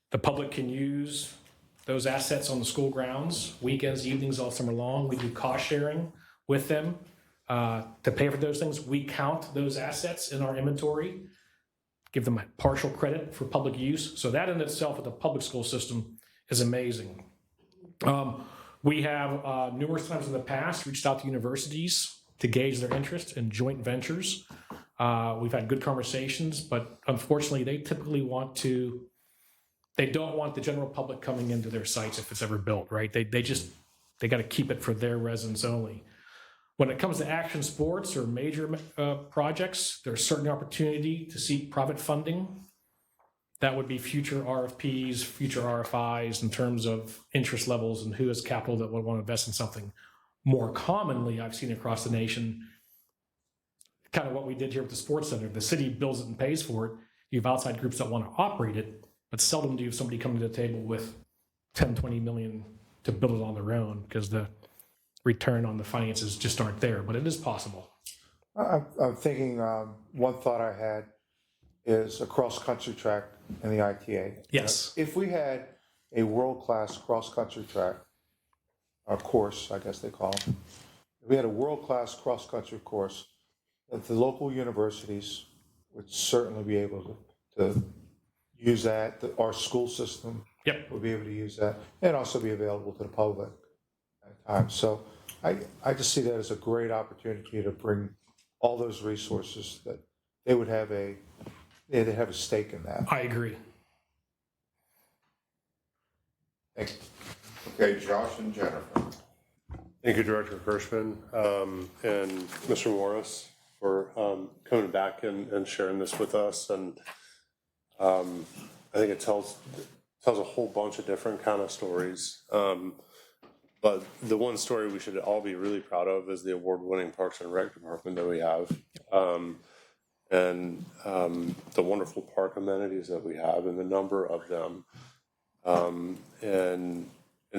The public can use those assets on the school grounds, weekends, evenings, all summer long. We do cost sharing with them to pay for those things. We count those assets in our inventory, give them a partial credit for public use. So that in itself with the public school system is amazing. We have numerous times in the past reached out to universities to gauge their interest in joint ventures. We've had good conversations, but unfortunately they typically they don't want the general public coming into their sites if it's ever built, right? They got to keep it for their residents only. When it comes to action sports or major projects, there's certain opportunity to seek private funding. That would be future RFPs, future RFIs in terms of interest levels and who has capital that would want to invest in something. More commonly, I've seen across the nation, kind of what we did here with the sports center. The city builds it and pays for it. You have outside groups that want to operate it, but seldom do you have somebody come to the table with 10, 20 million to build it on their own, because the return on the finances just aren't there, but it is possible. I'm thinking, one thought I had is a cross-country track in the ITA. Yes. If we had a world-class cross-country track, or course, I guess they call them, if we had a world-class cross-country course, that the local universities would certainly be able to use that. Our school system would be able to use that, and also be available to the public at times. So I just see that as a great opportunity to bring all those resources that they would have they'd have a stake in that. I agree. Thank you. Okay, Josh and Jennifer. Thank you, Director Kirschman, and Mr. Morris for coming back and sharing this with us. And I think it tells a whole bunch of different kind of stories. But the one story we should all be really proud of is the award-winning Parks and Rec department that we have. And the wonderful park amenities that we have and the number of them, and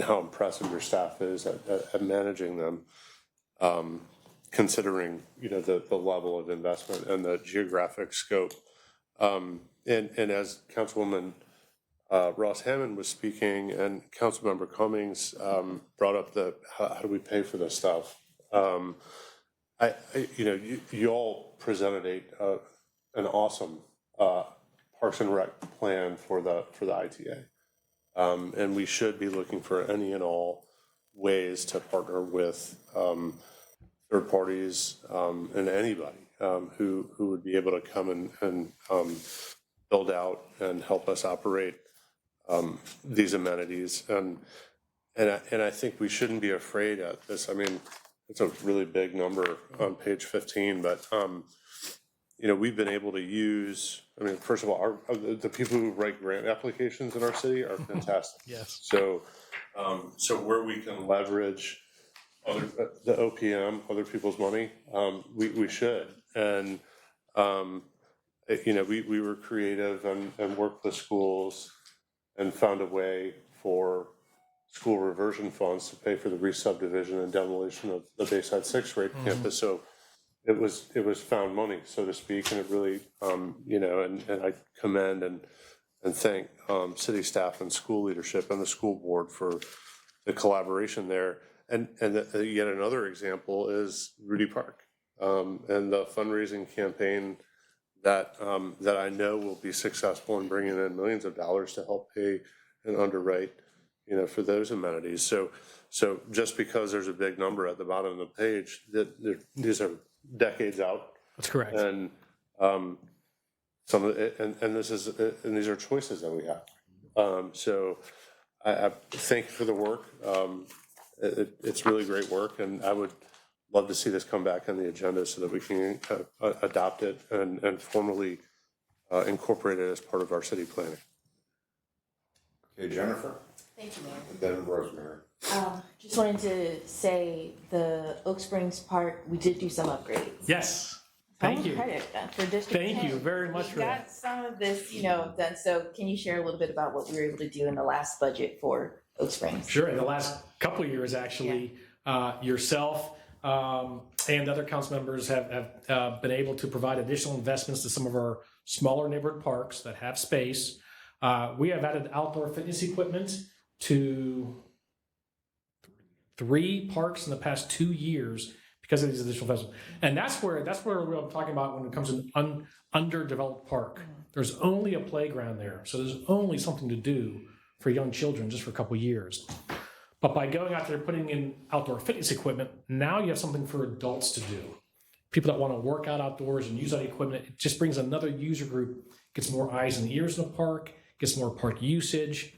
how impressive your staff is at managing them, considering the level of investment and the geographic scope. And as Councilwoman Ross Hammond was speaking, and Councilmember Cummings brought up how do we pay for this stuff? You all presented an awesome Parks and Rec plan for the ITA, and we should be looking for any and all ways to partner with third parties and anybody who would be able to come and build out and help us operate these amenities. And I think we shouldn't be afraid at this. I mean, it's a really big number on page 15, but, you know, we've been able to use, I mean, first of all, the people who write grant applications in our city are fantastic. Yes. So, so where we can leverage the OPM, other people's money, we should. And, you know, we were creative and worked with schools and found a way for school reversion funds to pay for the re-subdivision and demolition of the Bayside Sixth Grade campus. So it was found money, so to speak, and it really, you know, and I commend and thank city staff and school leadership and the school board for the collaboration there. And yet another example is Rudy Park and the fundraising campaign that I know will be successful in bringing in millions of dollars to help pay and underwrite, you know, for those amenities. So just because there's a big number at the bottom of the page, these are decades out. That's correct. And some of it, and these are choices that we have. So I thank you for the work. It's really great work, and I would love to see this come back on the agenda so that we can adopt it and formally incorporate it as part of our city planning. Okay, Jennifer? Thank you, Mayor. And then Rosemary. Just wanted to say the Oak Springs Park, we did do some upgrades. Yes. Thank you. Credit for District Thank 10. you very much We for that. got some of this, done. So can you share a little bit about what we were able to do in the last budget for Oak Springs? Sure. In the last couple of years, actually, yourself and other council members have been able to provide additional investments to some of our smaller neighborhood parks that have space. We have added outdoor fitness equipment to 3 parks in the past 2 years because of these additional investments. And that's where I'm talking about when it comes to an underdeveloped park. There's only a playground there, so there's only something to do for young children just for a couple of years. But by going out there putting in outdoor fitness equipment, now you have something for adults to do. People that want to work out outdoors and use that equipment, it just brings another user group, gets more eyes and ears in the park, gets more park usage.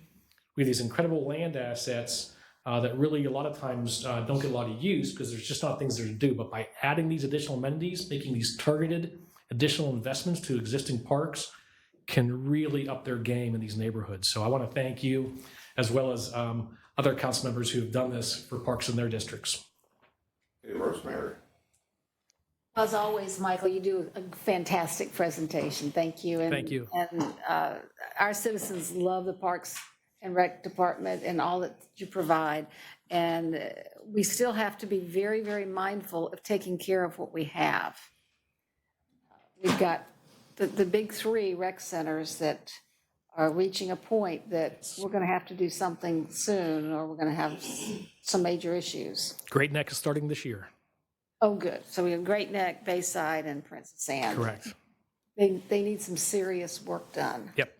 We have these incredible land assets that really a lot of times don't get a lot of use because there's just not things there to do. But by adding these additional amenities, making these targeted additional investments to existing parks can really up their game in these neighborhoods. So I want to thank you as well as other council members who have done this for parks in their districts. Hey, Rosemary. As always, Michael, you do a fantastic presentation. Thank you. And, Thank you. And our citizens love the Parks and Rec Department and all that you provide. And we still have to be very, very mindful of taking care of what we have. We've got the big 3 rec centers that are reaching a point that we're going to have to do something soon, or we're going to have some major issues. Great Neck is starting this year. Oh, good. So we have Great Neck, Bayside, and Princess Anne. Correct. They need some serious work done. Yep.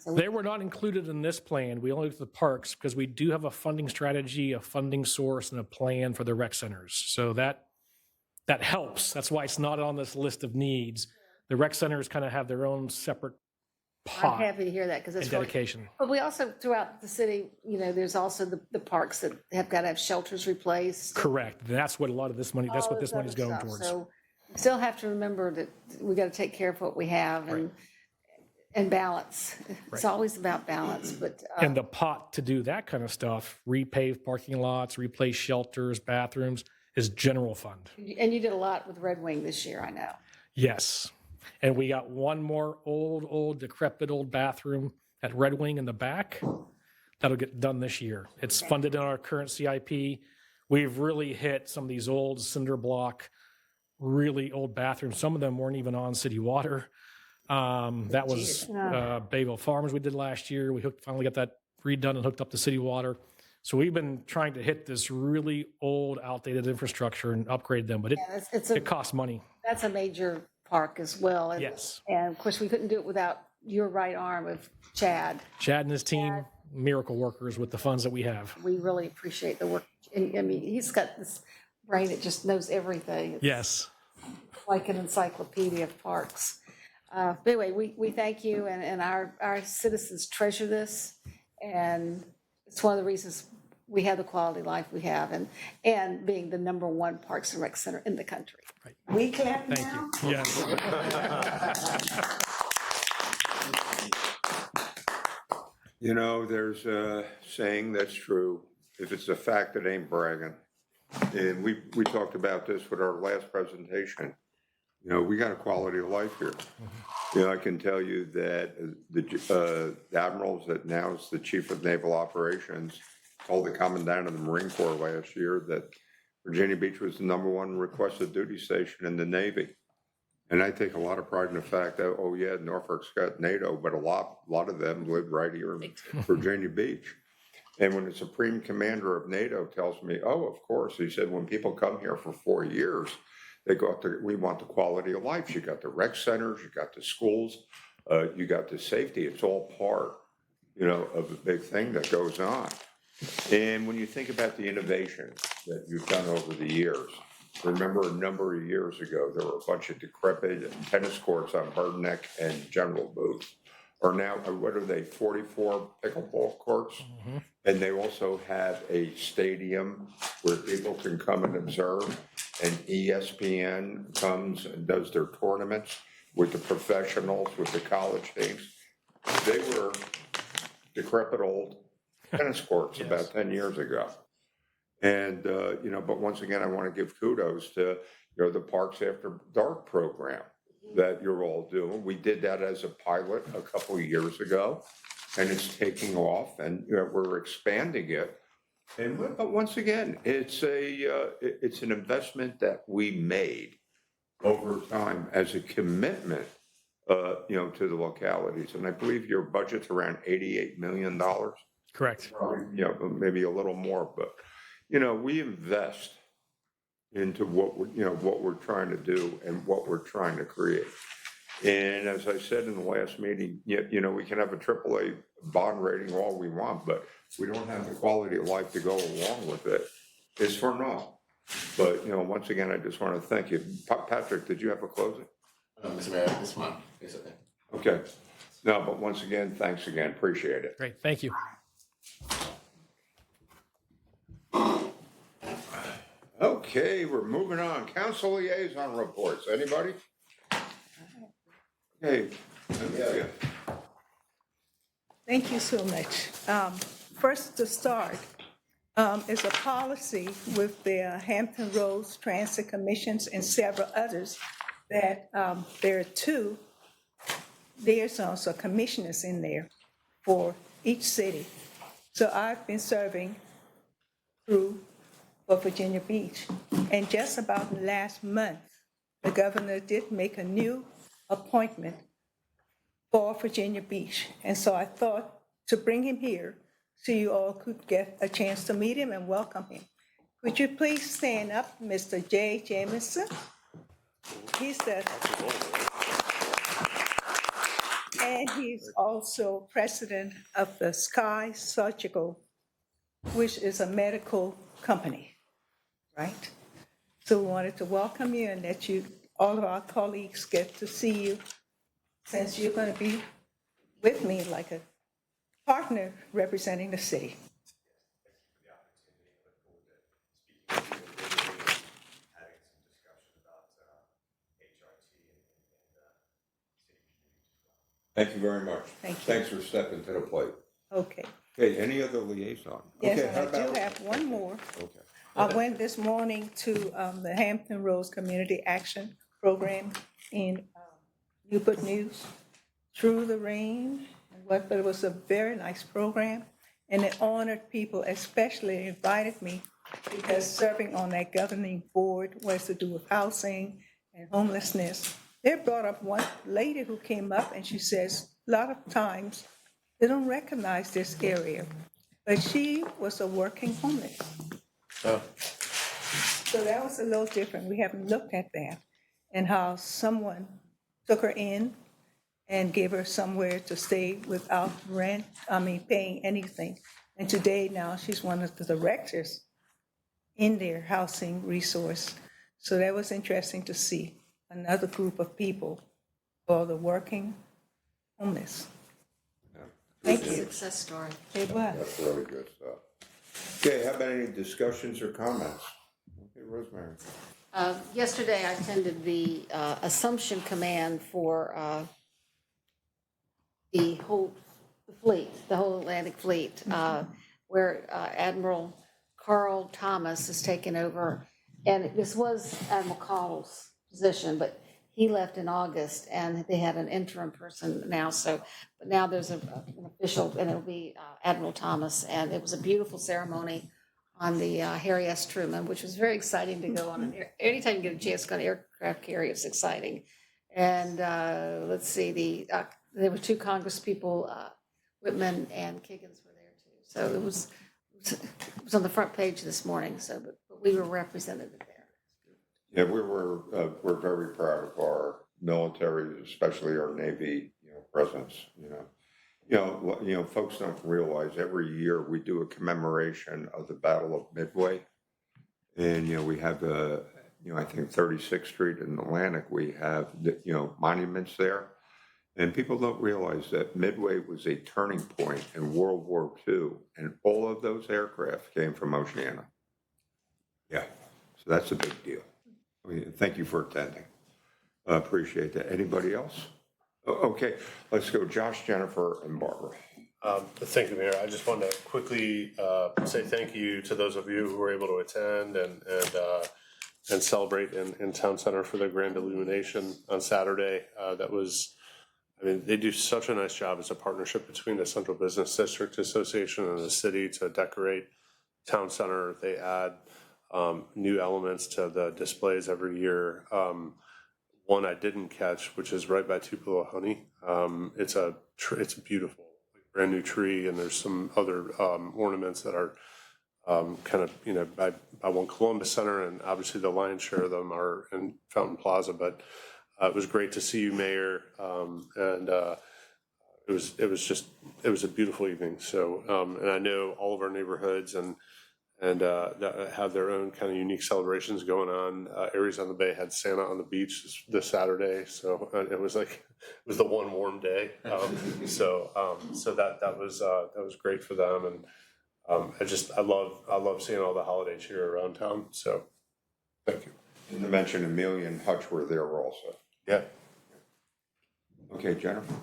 They were not included in this plan. We only looked at the parks because we do have a funding strategy, a funding source, and a plan for the rec centers. So that helps. That's why it's not on this list of needs. The rec centers kind of have their own separate pot I'm happy to hear that because it's and dedication. But we also, throughout the city, there's also the parks that have got to have shelters replaced. Correct. That's what a lot of this money, that's all what this this money's other going stuff. towards. So we still have to remember that we got to take care of what we have and balance. It's always about balance, but. And the pot to do that kind of stuff, repave parking lots, replace shelters, bathrooms, is general fund. And you did a lot with Red Wing this year, I know. Yes. And we got one more old, decrepit old bathroom at Red Wing in the back. That'll get done this year. It's funded in our current CIP. We've really hit some of these old cinder block, really old bathrooms. Some of them weren't even on city water. That was Bayville Farms we did last year. We finally got that redone and hooked up to city water. So we've been trying to hit this really old, outdated infrastructure and upgrade them, but it costs money. That's a major park as well. And, Yes. And of course, we couldn't do it without your right arm of Chad. Chad and his team, miracle workers with the funds that we have. We really appreciate the work. And, I mean, he's got this brain that just knows everything. It's Yes. like an encyclopedia of parks. But anyway, we thank you, and our citizens treasure this. And it's one of the reasons we have the quality of life we have and being the #1 Parks and Rec Center in the country. We clap Thank now? you. Yes. You know, there's a saying that's true. If it's a fact, it ain't bragging. And we talked about this with our last presentation. You know, we got a quality of life here. You know, I can tell you that the admirals that now is the chief of naval operations told the commandant of the Marine Corps last year that Virginia Beach was the #1 requested duty station in the Navy. And I take a lot of pride in the fact that, oh yeah, Norfolk's got NATO, but a lot of them live right here in Virginia Beach. And when the Supreme Commander of NATO tells me, oh, of course, he said, when people come here for 4 years, they go, we want the quality of life. You got the rec centers, you got the schools, you got the safety. It's all part, you know, of a big thing that goes on. And when you think about the innovation that you've done over the years, remember a number of years ago, there were a bunch of decrepit tennis courts on Bird Neck and General Booth. Or now, what are they, 44 pickleball courts? Mm-hmm. And they also have a stadium where people can come and observe. And ESPN comes and does their tournaments with the professionals, with the college teams. They were decrepit old tennis courts about 10 years ago. And, you know, but once again, I want to give kudos to, you know, the Parks After Dark program that you're all doing. We did that as a pilot a couple of years ago, and it's taking off, and you know, we're expanding it. And but once again, it's an investment that we made over time as a commitment, you know, to the localities. And I believe your budget's around $88 million. Correct. Probably, you know, maybe a little more, but you know, we invest into what we're trying to do and what we're trying to create. And as I said in the last meeting, you know, we can have a AAA bond rating all we want, but if we don't have the quality of life to go along with it, it's for naught. But, you know, once again, I just want to thank you. Patrick, did you have a closing? Mr. Mayor, this one. It's okay. Okay. No, but once again, thanks again. Appreciate it. Great. Thank you. Okay, we're moving on. Council liaison reports. Anybody? Okay. Amelia. Thank you so much. First to start is a policy with the Hampton Roads Transit Commissions and several others that there are 2 liaisons or commissioners in there for each city. So I've been serving through for Virginia Beach. And just about last month, the governor did make a new appointment for Virginia Beach. And so I thought to bring him here so you all could get a chance to meet him and welcome him. Could you please stand up, Mr. Jay Jamison? And he's also president of the Sky Surgical, which is a medical company. Right? So we wanted to welcome you and let you, all of our colleagues get to see you, since you're going to be with me like a partner representing the city. Thank you very much. Thank you. Thanks for stepping to the plate. Okay. Okay, any other liaison? Yes, Okay, and how I do about- have one more. Okay. I went this morning to the Hampton Roads Community Action Program in Newport News, through the rain, but it was a very nice program, and it honored people, especially invited me, because serving on that governing board was to do with housing and homelessness. They brought up one lady who came up, and she says, a lot of times, they don't recognize this area, but she was a working homeless. So that was a little different. We haven't looked at that, and how someone took her in and gave her somewhere to stay without paying anything. And today now she's one of the directors in their housing resource. So that was interesting to see another group of people for the working homeless. Thank you. Success story. It was. That's really good stuff. Okay, how about any discussions or comments? Okay, Rosemary. Yesterday, I attended the Assumption Command for the whole fleet, the whole Atlantic Fleet, where Admiral Carl Thomas has taken over. And this was Admiral Call's position, but he left in August, and they had an interim person now. So, but now there's an official, and it'll be Admiral Thomas. And it was a beautiful ceremony on the Harry S. Truman, which was very exciting to go on. Anytime you get a chance to go on an aircraft carrier, it's exciting. And let's see, there were two Congress people, Whitman and Kiggins were there too. So it was on the front page this morning. So, but we were represented there. Yeah, we're very proud of our military, especially our Navy, presence. Folks don't realize every year we do a commemoration of the Battle of Midway, and we have I think 36th Street in Atlantic. We have monuments there, and people don't realize that Midway was a turning point in World War II, and all of those aircraft came from Oceana. Yeah, so that's a big deal. Thank you for attending. Appreciate that. Anybody else? Okay, let's go. Josh, Jennifer, and Barbara. Thank you, Mayor. I just wanted to quickly say thank you to those of you who were able to attend and celebrate in Town Center for the grand illumination on Saturday. They do such a nice job. It's a partnership between the Central Business District Association and the city to decorate Town Center. They add new elements to the displays every year. One I didn't catch, which is right by Tupelo Honey. It's a beautiful, brand new tree, and there's some other ornaments that are by One Columbus Center, and obviously the lion's share of them are in Fountain Plaza. But it was great to see you, Mayor, and it was a beautiful evening. So, and I know all of our neighborhoods and that have their own kind of unique celebrations going on. Aries on the Bay had Santa on the beach this Saturday, so it was the one warm day. So that was great for them, and I love seeing all the holiday cheer around town. So thank you. Didn't mention Amelia and Hutch were there also. Yeah. Okay, Jennifer.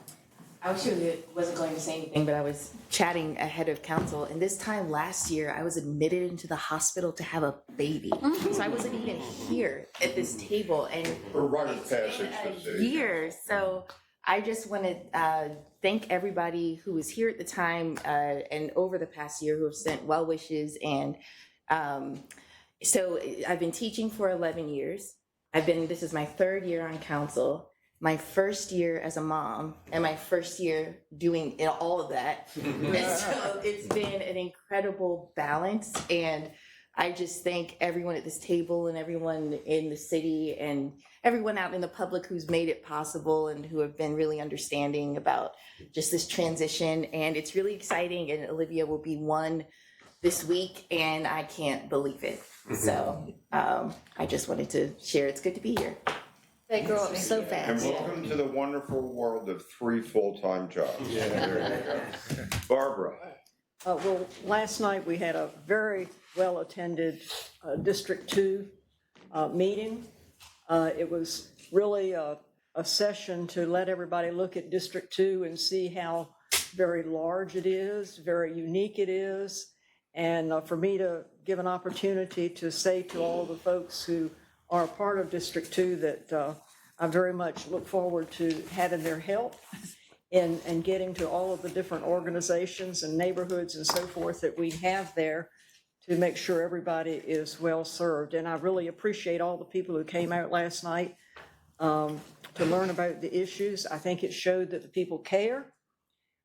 I wasn't going to say anything, but I was chatting ahead of council, and this time last year, I was admitted into the hospital to have a baby. So I wasn't even here at this table, and We're running it's passage been for a city. year. So I just want to thank everybody who was here at the time and over the past year who have sent well wishes. And so I've been teaching for 11 years. This is my third year on council. My first year as a mom, and my first year doing all of that. And so it's been an incredible balance, and I just thank everyone at this table and everyone in the city and everyone out in the public who's made it possible and who have been really understanding about just this transition. And it's really exciting, and Olivia will be one this week, and I can't believe it. So I just wanted to share. It's good to be here. They grow up so And fast. welcome to the wonderful world of 3 full-time jobs. Yeah, there you go. Barbara. Well, last night we had a very well-attended District 2 meeting. It was really a session to let everybody look at District 2 and see how very large it is, very unique it is, and for me to give an opportunity to say to all the folks who are a part of District 2 that I very much look forward to having their help in getting to all of the different organizations and neighborhoods and so forth that we have there to make sure everybody is well served. And I really appreciate all the people who came out last night to learn about the issues. I think it showed that the people care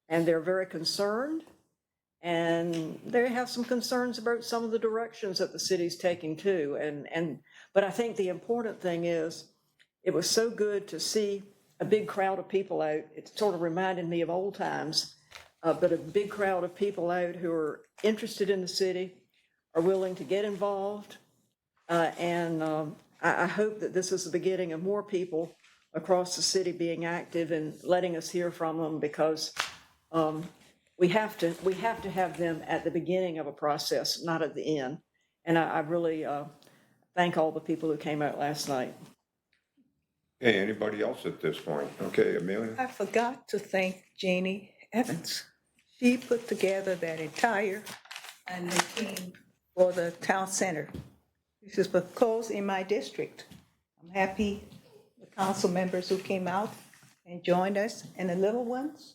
and they're very concerned. And they have some concerns about some of the directions that the city's taking too. But I think the important thing is, it was so good to see a big crowd of people out. It sort of reminded me of old times, but a big crowd of people out who are interested in the city, are willing to get involved. And I hope that this is the beginning of more people across the city being active and letting us hear from them, because we have to have them at the beginning of a process, not at the end. And I really thank all the people who came out last night. Hey, anybody else at this point? Okay, Amelia? I forgot to thank Janie Evans. She put together that entire and the team for the town center. This is because in my district. I'm happy the council members who came out and joined us and the little ones.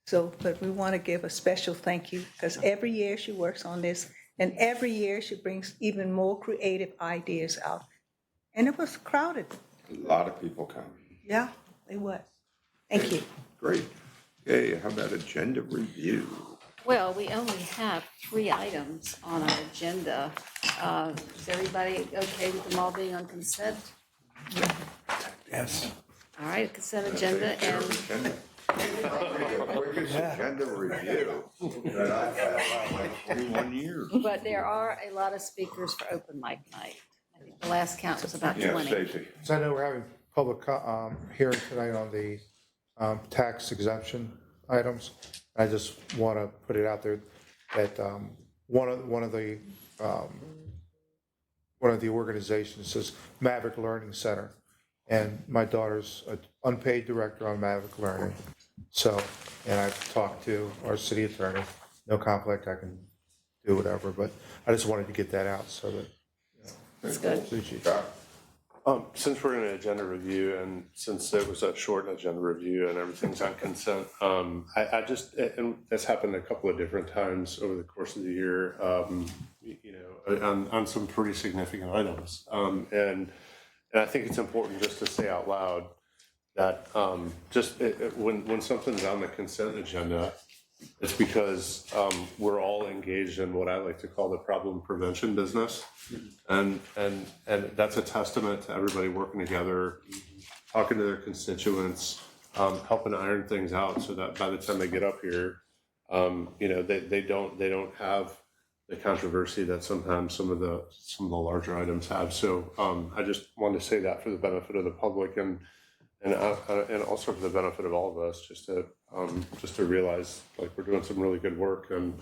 So, but we want to give a special thank you because every year she works on this and every year she brings even more creative ideas out. And it was crowded. A lot of people come. Yeah, it was. Thank you. Great. Okay, how about agenda review? Well, we only have 3 items on our agenda. Is everybody okay with them all being on consent? Yes. All right, consent agenda, and The quickest agenda review that I've had in like 21 years. but there are a lot of speakers for open mic night. I think the last count was about Yeah, 20. Stacy. So I know we're having public hearing tonight on the tax exemption items. I just want to put it out there that one of the organizations is Maverick Learning Center, and my daughter's an unpaid director on Maverick Learning. So, and I've talked to our city attorney. No conflict. I can do whatever, but I just wanted to get that out so that. That's good. Since we're in an agenda review and since it was a short agenda review and everything's on consent, I just, and that's happened a couple of different times over the course of the year, on some pretty significant items. And I think it's important just to say out loud that when something's on the consent agenda, it's because we're all engaged in what I like to call the problem prevention business. And that's a testament to everybody working together, talking to their constituents, helping iron things out so that by the time they get up here, they don't have the controversy that sometimes some of the larger items have. So I just wanted to say that for the benefit of the public and also for the benefit of all of us, just to realize like we're doing some really good work and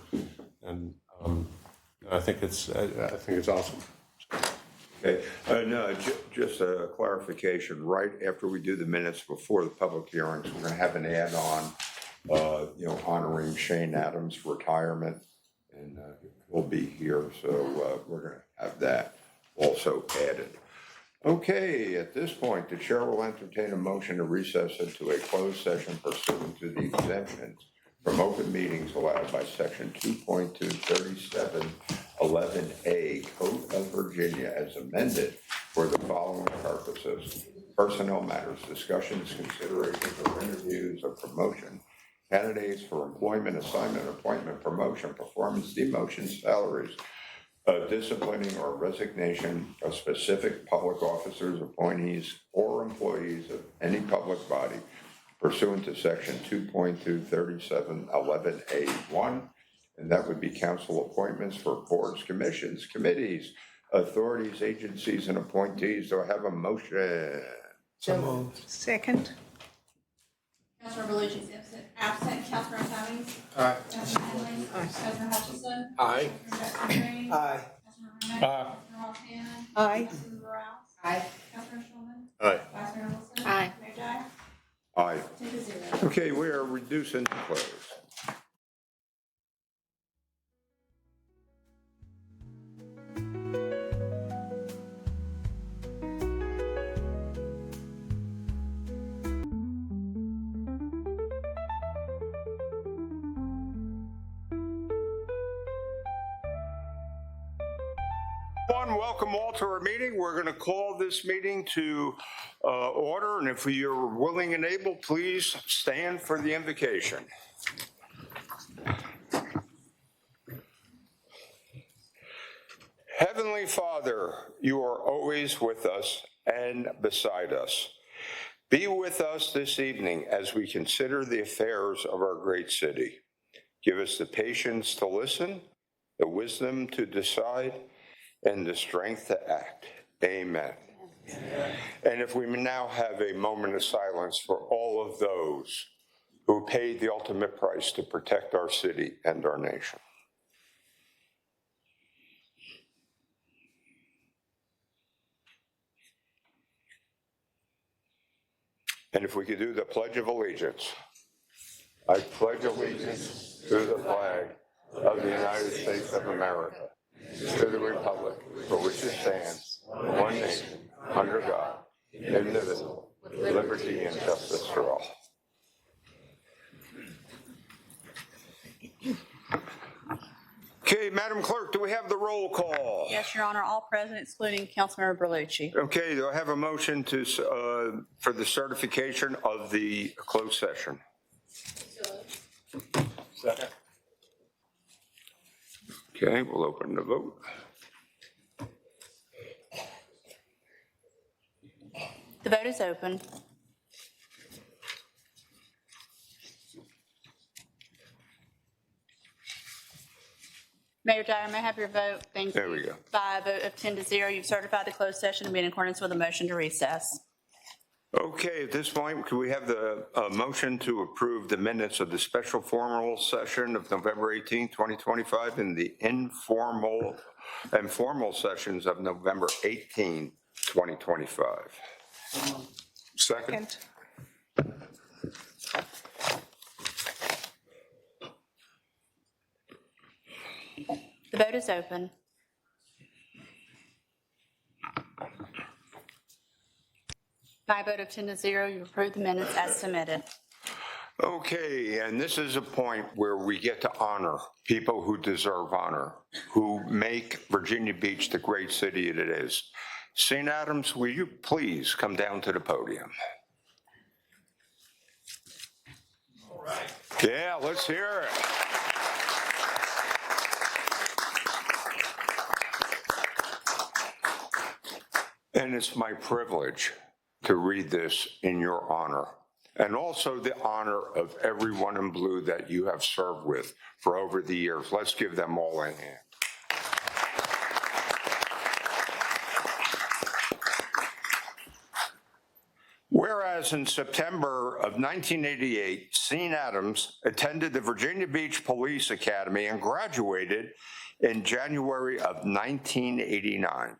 I think it's awesome. Okay, no, just a clarification, right after we do the minutes before the public hearings, we're gonna have an add-on, honoring Shane Adams' retirement, and he'll be here, so we're gonna have that also added. Okay, at this point, the chair will entertain a motion to recess into a closed session pursuant to the exemptions from open meetings allowed by section 2.23711A Code of Virginia as amended for the following purposes: personnel matters, discussions, considerations, or interviews of promotion, candidates for employment, assignment, appointment, promotion, performance, demotion, salaries, disciplining or resignation of specific public officers, appointees, or employees of any public body pursuant to section 2.23711A1, and that would be council appointments for boards, commissions, committees, authorities, agencies, and appointees. Do I have a motion? So moved. Second. Councilmember Belushi is absent. Councilmember Cummings. Aye. Councilmember Henley. Councilmember Hutchinson. Aye. Councilmember Green. Aye. Councilmember Renee. Councilmember Montana. Aye. Councilmember Rouse. Aye. Councilmember Shulman. Aye. Vice Mayor Wilson. Aye. Mayor Dyer. Aye. 10-0. Okay, we are reducing to close. Welcome all to our meeting. We're going to call this meeting to order, and if you're willing and able, please stand for the invocation. Heavenly Father, you are always with us and beside us. Be with us this evening as we consider the affairs of our great city. Give us the patience to listen, the wisdom to decide, and the strength to act. Amen. Amen. And if we now have a moment of silence for all of those who who paid the ultimate price to protect our city and our nation. And if we could do the Pledge of Allegiance. I pledge allegiance to the flag of the United States of America, to the republic for which it stands, one nation, under God, indivisible, with liberty and justice for all. Okay, Madam Clerk, do we have the roll call? Yes, Your Honor, all present excluding Councilmember Berlucci. Okay, do I have a motion to, for the certification of the closed session? Second. Okay, we'll open the vote. The vote is open. Mayor Dyer, may I have your vote? Thank you. There we go. By a vote of 10-0, you've certified the closed session to be in accordance with the motion to recess. Okay, at this point, can we have the motion to approve the minutes of the special formal session of November 18, 2025, and the informal and formal sessions of November 18, 2025? Second. The vote is open. By a vote of 10-0, you approve the minutes as submitted. Okay, and this is a point where we get to honor people who deserve honor, who make Virginia Beach the great city it is. St. Adams, will you please come down to the podium? All right. Yeah, let's hear it. And it's my privilege to read this in your honor, and also the honor of everyone in blue that you have served with for over the years. Let's give them all a hand. Whereas in September of 1988, St. Adams attended the Virginia Beach Police Academy and graduated in January of 1989.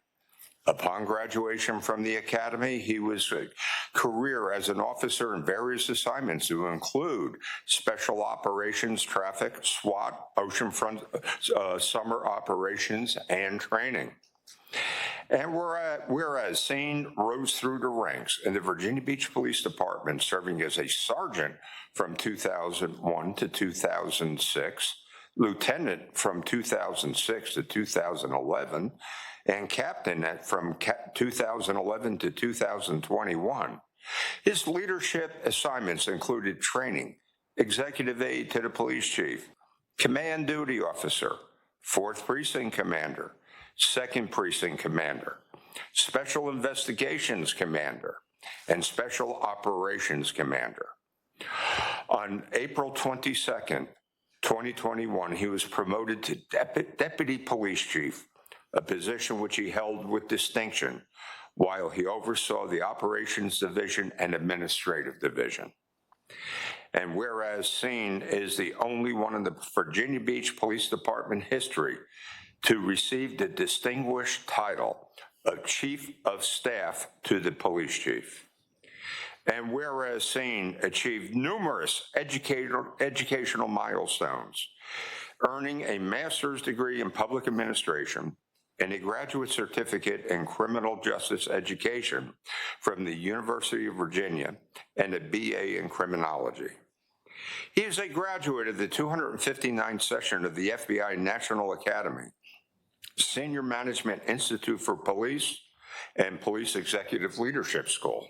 Upon graduation from the academy, he was a career as an officer in various assignments to include special operations, traffic, SWAT, oceanfront summer operations, and training. And whereas St. rose through the ranks in the Virginia Beach Police Department, serving as a sergeant from 2001 to 2006, lieutenant from 2006 to 2011, and captain from 2011 to 2021. His leadership assignments included training, executive aide to the police chief, command duty officer, 4th Precinct Commander, 2nd Precinct Commander, Special Investigations Commander, and Special Operations Commander. On April 22nd, 2021, he was promoted to Deputy Police Chief, a position which he held with distinction while he oversaw the Operations Division and Administrative Division. And whereas St. is the only one in the Virginia Beach Police Department history to receive the distinguished title of Chief of Staff to the Police Chief. And whereas St. achieved numerous educational milestones, earning a master's degree in public administration and a graduate certificate in criminal justice education from the University of Virginia and a BA in criminology. He is a graduate of the 259th session of the FBI National Academy, Senior Management Institute for Police, and Police Executive Leadership School.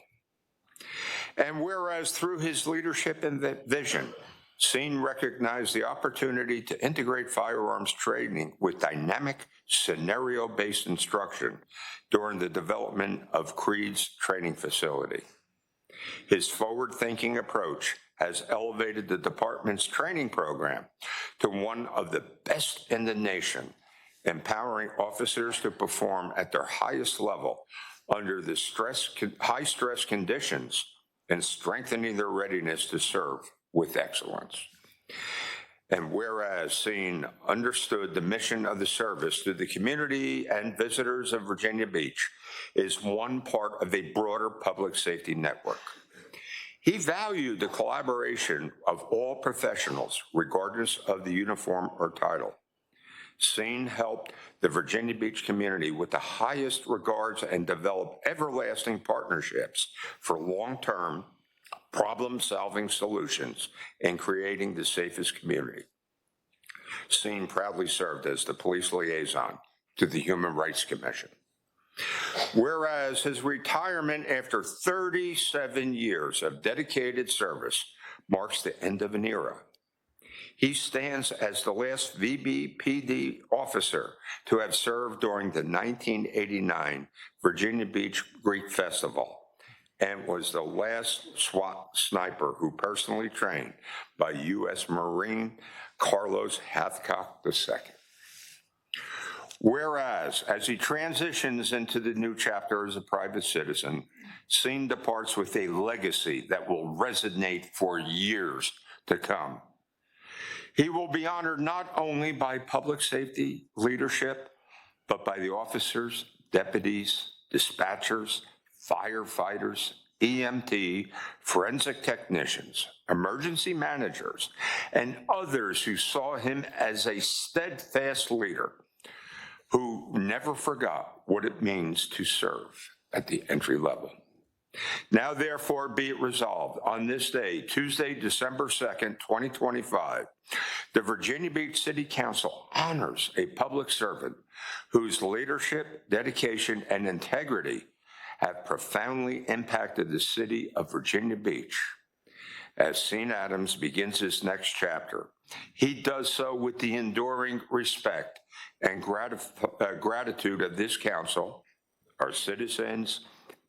And whereas through his leadership and vision, St. recognized the opportunity to integrate firearms training with dynamic scenario-based instruction during the development of Creed's training facility. His forward-thinking approach has elevated the department's training program to one of the best in the nation, empowering officers to perform at their highest level under the high-stress conditions and strengthening their readiness to serve with excellence. And whereas Scene understood the mission of the service to the community and visitors of Virginia Beach is one part of a broader public safety network. He valued the collaboration of all professionals, regardless of the uniform or title. Scene helped the Virginia Beach community with the highest regards and developed everlasting partnerships for long-term problem-solving solutions and creating the safest community. Scene proudly served as the police liaison to the Human Rights Commission. Whereas his retirement after 37 years of dedicated service marks the end of an era, he stands as the last VBPD officer to have served during the 1989 Virginia Beach Greek Festival and was the last SWAT sniper who personally trained by U.S. Marine Carlos Hathcock II. Whereas, as he transitions into the new chapter as a private citizen, Scene departs with a legacy that will resonate for years to come. He will be honored not only by public safety leadership, but by the officers, deputies, dispatchers, firefighters, EMT, forensic technicians, emergency managers, and others who saw him as a steadfast leader who never forgot what it means to serve at the entry level. Now, therefore, be it resolved, on this day, Tuesday, December 2nd, 2025, the Virginia Beach City Council honors a public servant whose leadership, dedication, and integrity have profoundly impacted the city of Virginia Beach. As Scene Adams begins his next chapter, he does so with the enduring respect and gratitude of this council, our citizens,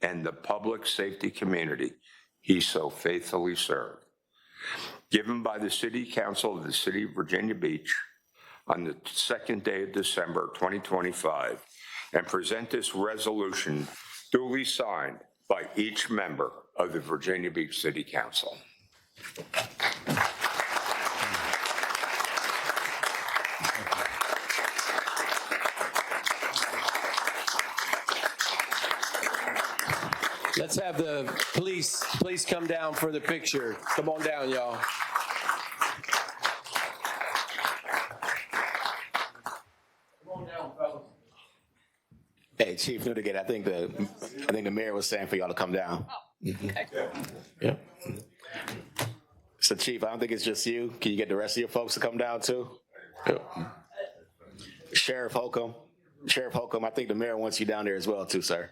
and the public safety community he so faithfully served. Given by the City Council of the City of Virginia Beach on the 2nd day of December 2025, and present this resolution duly signed by each member of the Virginia Beach City Council. Let's have the police come down for the picture. Come on down, y'all. Hey, Chief Newdigate, I think the mayor was saying for y'all to come down. Okay. Yeah. So, Chief, I don't think it's just you. Can you get the rest of your folks to come down too? Yeah. Sheriff Holcomb, I think the mayor wants you down there as well too, sir.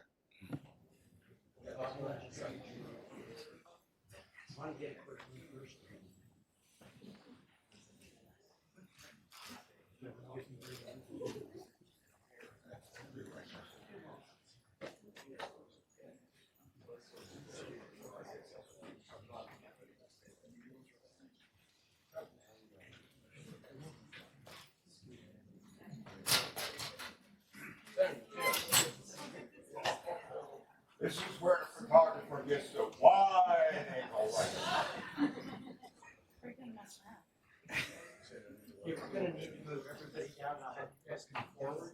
This is where the photographer gets the wide angle right. If we're gonna need to move everybody down, I'll have you guys come forward.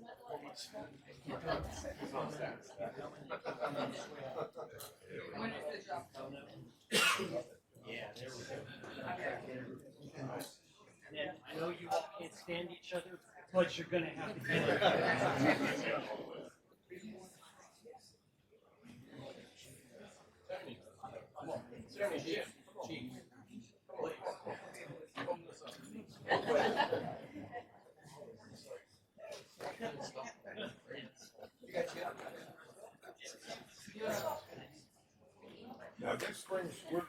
Yeah, there we go. And then I know you all can't stand each other, but you're gonna have to get it. Now, this brings, we're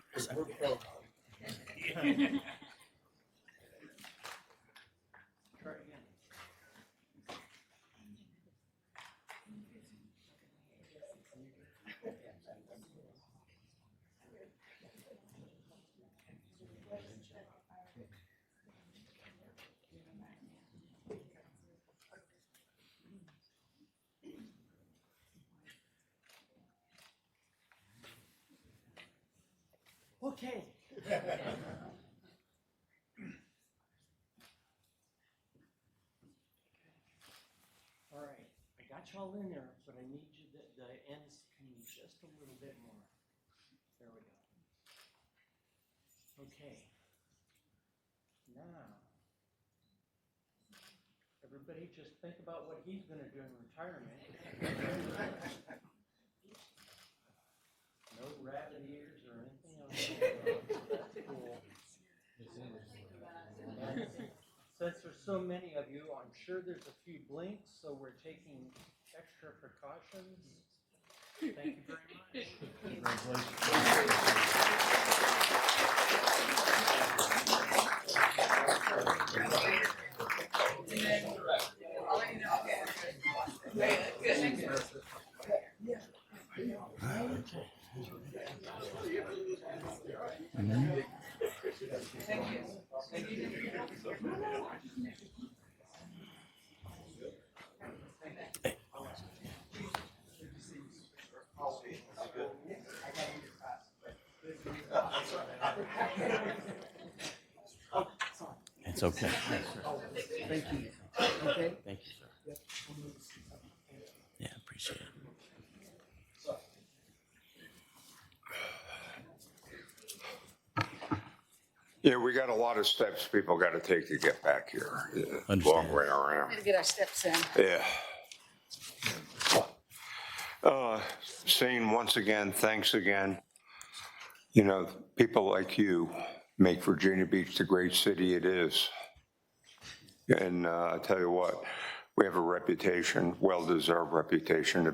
Okay. all in there, but I need you, the ends can be just a little bit more. There we go. Okay. Now, everybody just think about what he's gonna do in retirement. No rabbit ears or anything else. That's cool. And since there's so many of you, I'm sure there's a few blinks, so we're taking extra precautions. Thank you very It's okay. Thank you. Okay. Thank you, sir. Yeah, appreciate it. Yeah, we got a lot of steps people got to take to get back here. Yeah, Understand. long way around. Gotta get our steps in. Yeah. Shane, once again, thanks again. You know, people like you make Virginia Beach the great city it is. And I tell you what, we have a reputation, well-deserved reputation, to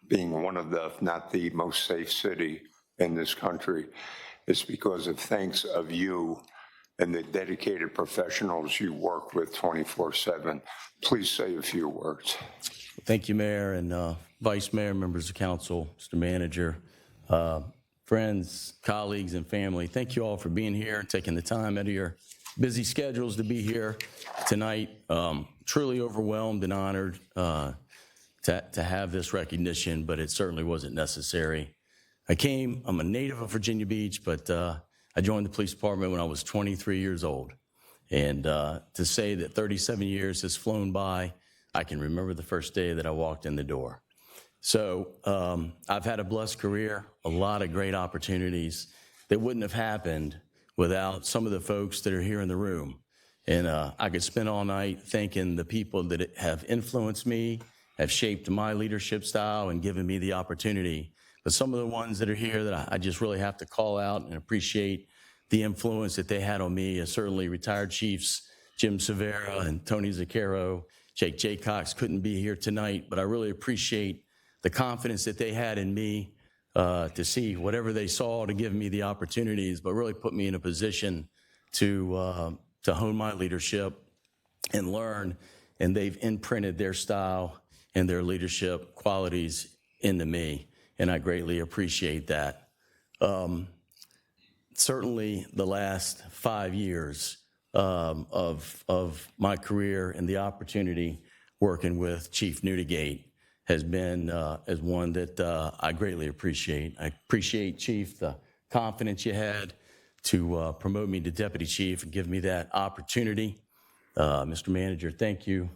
being one of the, if not the most safe city in this country. It's because of thanks of you and the dedicated professionals you work with 24/7. Please say a few words. Thank you, Mayor and Vice Mayor, members of council, Mr. Manager, friends, colleagues, and family. Thank you all for being here and taking the time out of your busy schedules to be here tonight. Truly overwhelmed and honored to have this recognition, but it certainly wasn't necessary. I'm a native of Virginia Beach, but I joined the police department when I was 23 years old. And to say that 37 years has flown by, I can remember the first day that I walked in the door. So I've had a blessed career, a lot of great opportunities that wouldn't have happened without some of the folks that are here in the room. And I could spend all night thanking the people that have influenced me, have shaped my leadership style and given me the opportunity. But some of the ones that are here that I just really have to call out and appreciate the influence that they had on me is certainly retired chiefs Jim Severa and Tony Zaccaro. Jake Jaycox couldn't be here tonight, but I really appreciate the confidence that they had in me to see whatever they saw to give me the opportunities, but really put me in a position to hone my leadership and learn. And they've imprinted their style and their leadership qualities into me, and I greatly appreciate that. Certainly the last 5 years of my career and the opportunity working with Chief Newdigate has been as one that I greatly appreciate. I appreciate, Chief, the confidence you had to promote me to Deputy Chief and give me that opportunity. Mr. Manager, thank you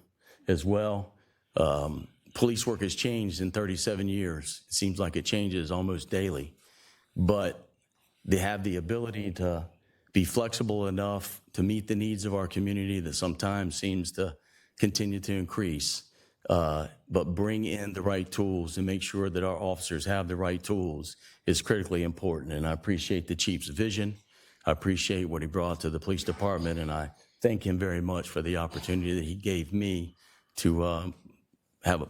as well. Police work has changed in 37 years. It seems like it changes almost daily. But they have the ability to be flexible enough to meet the needs of our community that sometimes seems to continue to increase. But bring in the right tools and make sure that our officers have the right tools is critically important. And I appreciate the Chief's vision. I appreciate what he brought to the police department, and I thank him very much for the opportunity that he gave me to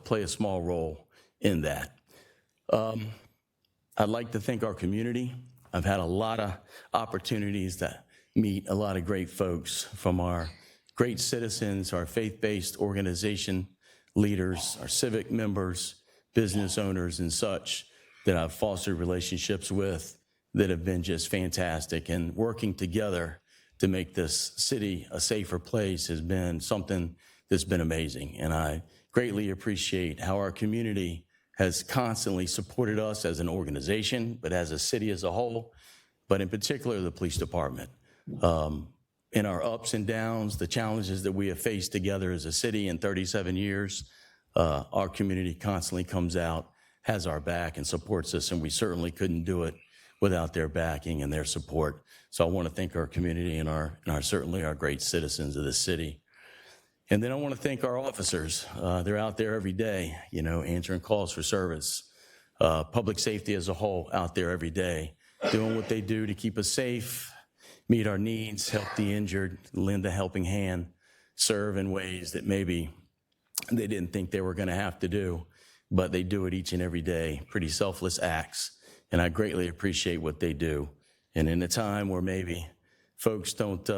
play a small role in that. I'd like to thank our community. I've had a lot of opportunities to meet a lot of great folks, from our great citizens, our faith-based organization leaders, our civic members, business owners, and such that I've fostered relationships with that have been just fantastic. And working together to make this city a safer place has been something that's been amazing. And I greatly appreciate how our community has constantly supported us as an organization, but as a city as a whole, but in particular the police department. In our ups and downs, the challenges that we have faced together as a city in 37 years, Our community constantly comes out, has our back, and supports us, and we certainly couldn't do it without their backing and their support. So I want to thank our community and certainly our great citizens of the city. And then I want to thank our officers. They're out there every day, answering calls for service. Public safety as a whole out there every day, doing what they do to keep us safe, meet our needs, help the injured, lend a helping hand, serve in ways that maybe they didn't think they were going to have to do, but they do it each and every day. Pretty selfless acts, and I greatly appreciate what they do. And in a time where maybe folks don't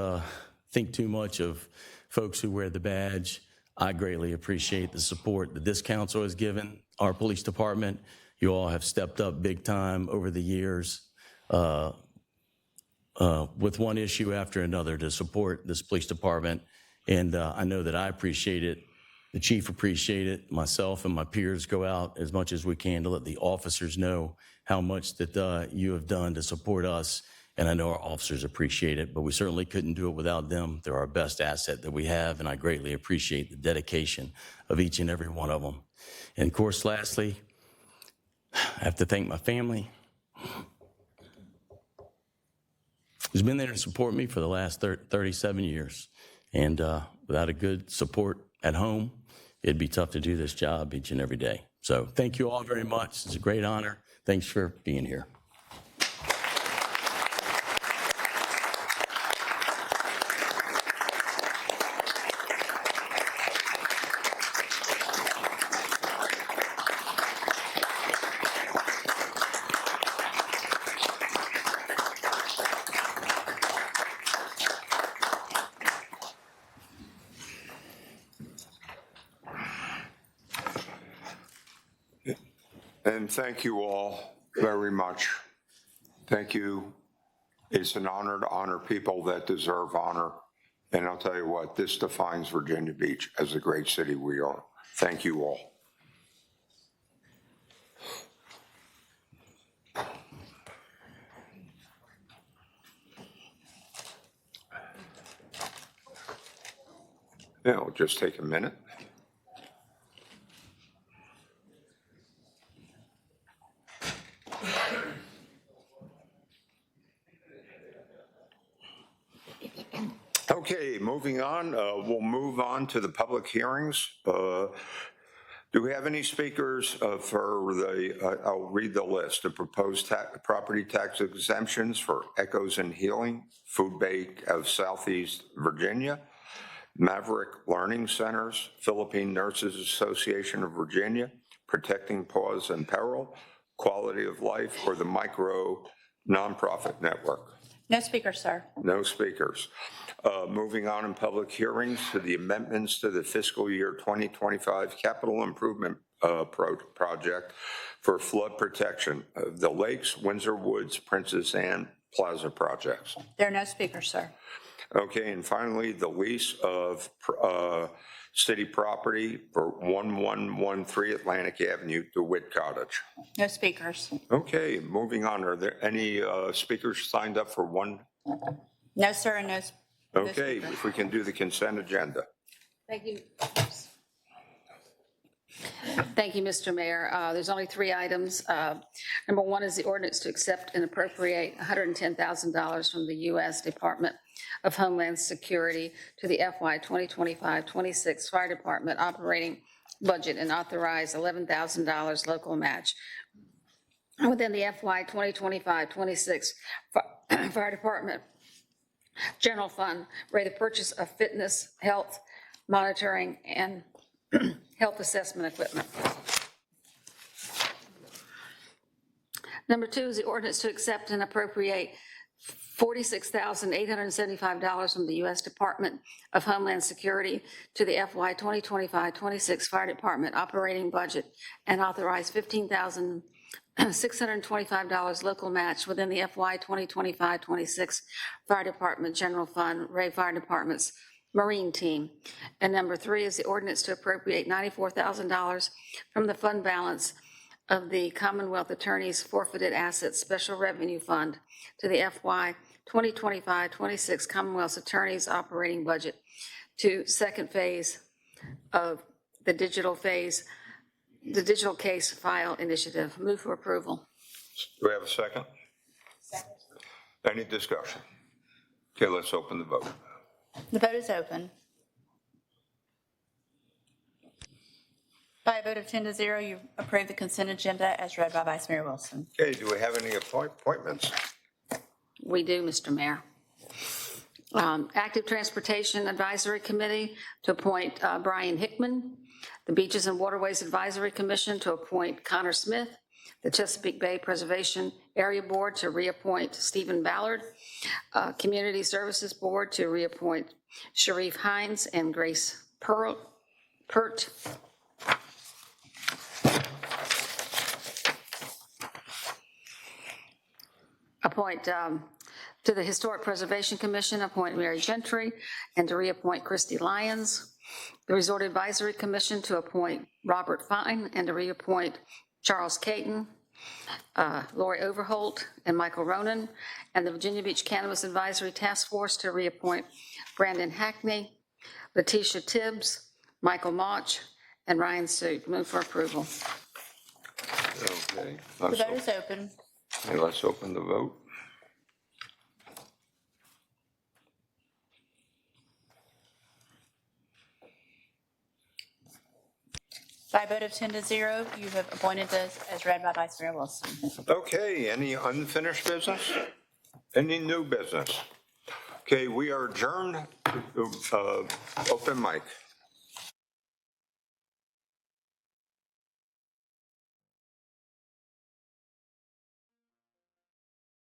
think too much of folks who wear the badge, I greatly appreciate the support that this council has given our police department. You all have stepped up big time over the years with one issue after another to support this police department. And I know that I appreciate it. The chief appreciate it. Myself and my peers go out as much as we can to let the officers know how much that you have done to support us. And I know our officers appreciate it, but we certainly couldn't do it without them. They're our best asset that we have, and I greatly appreciate the dedication of each and every one of them. And of course, lastly, I have to thank my family, who's been there to support me for the last 37 years. And without a good support at home, it'd be tough to do this job each and every day. So thank you all very much. It's a great honor. Thanks for being here. And thank you all very much. Thank you. It's an honor to honor people that deserve honor. And I'll tell you what, this defines Virginia Beach as the great city we are. Thank you all. Yeah, it'll just take a minute. Okay, moving on, we'll move on to the public hearings. Do we have any speakers for the, I'll read the list, the proposed property tax exemptions for Echoes and Healing, Food Bank of Southeast Virginia, Maverick Learning Centers, Philippine Nurses Association of Virginia, Protecting Paws and Peril, Quality of Life, or the Micro Nonprofit Network? No speakers, sir. No speakers. Moving on in public hearings to the amendments to the fiscal year 2025 capital improvement project for flood protection of the Lakes, Windsor Woods, Princess Anne Plaza projects. There are no speakers, sir. Okay, and finally, the lease of city property for 1113 Atlantic Avenue, DeWitt Cottage. No speakers. Okay, moving on. Are there any speakers signed up for one? No, sir, and no. Okay, if we can do the consent agenda. Thank you. Thank you, Mr. Mayor. There's only 3 items. Number 1 is the ordinance to accept and appropriate $110,000 from the U.S. Department of Homeland Security to the FY 2025-26 Fire Department operating budget and authorize $11,000 local match within the FY 2025-26 Fire Department General Fund for the purchase of fitness, health monitoring, and health assessment equipment. Number 2 is the ordinance to accept and appropriate $46,875 from the U.S. Department of Homeland Security to the FY 2025-26 Fire Department operating budget and authorize $15,625 local match within the FY 2025-26 Fire Department General Fund, Ray Fire Department's Marine Team. And number 3 is the ordinance to appropriate $94,000 from the fund balance of the Commonwealth Attorney's Forfeited Assets Special Revenue Fund to the FY 2025-26 Commonwealth Attorney's operating budget to second phase of the digital case file initiative. Move for approval. Do we have a second? Second. Any discussion? Okay, let's open the vote. The vote is open. By a vote of 10 to 0, you approve the consent agenda as read by Vice Mayor Wilson. Okay, do we have any appointments? We do, Mr. Mayor. Active Transportation Advisory Committee to appoint Brian Hickman. The Beaches and Waterways Advisory Commission to appoint Connor Smith. The Chesapeake Bay Preservation Area Board to reappoint Stephen Ballard. Community Services Board to reappoint Sharif Hines and Grace Pert. Appoint to the Historic Preservation Commission, appoint Mary Gentry, and to reappoint Christy Lyons. The Resort Advisory Commission to appoint Robert Fine and to reappoint Charles Caton, Lori Overholt, and Michael Ronan. And the Virginia Beach Cannabis Advisory Task Force to reappoint Brandon Hackney, Letitia Tibbs, Michael Mauch, and Ryan Suit. Move for approval. Okay. The vote is open. Okay, let's open the vote. By a vote of 10 to 0, you have appointed this as read by Vice Mayor Wilson. Okay, any unfinished business? Any new business? Okay, we are adjourned. Open mic.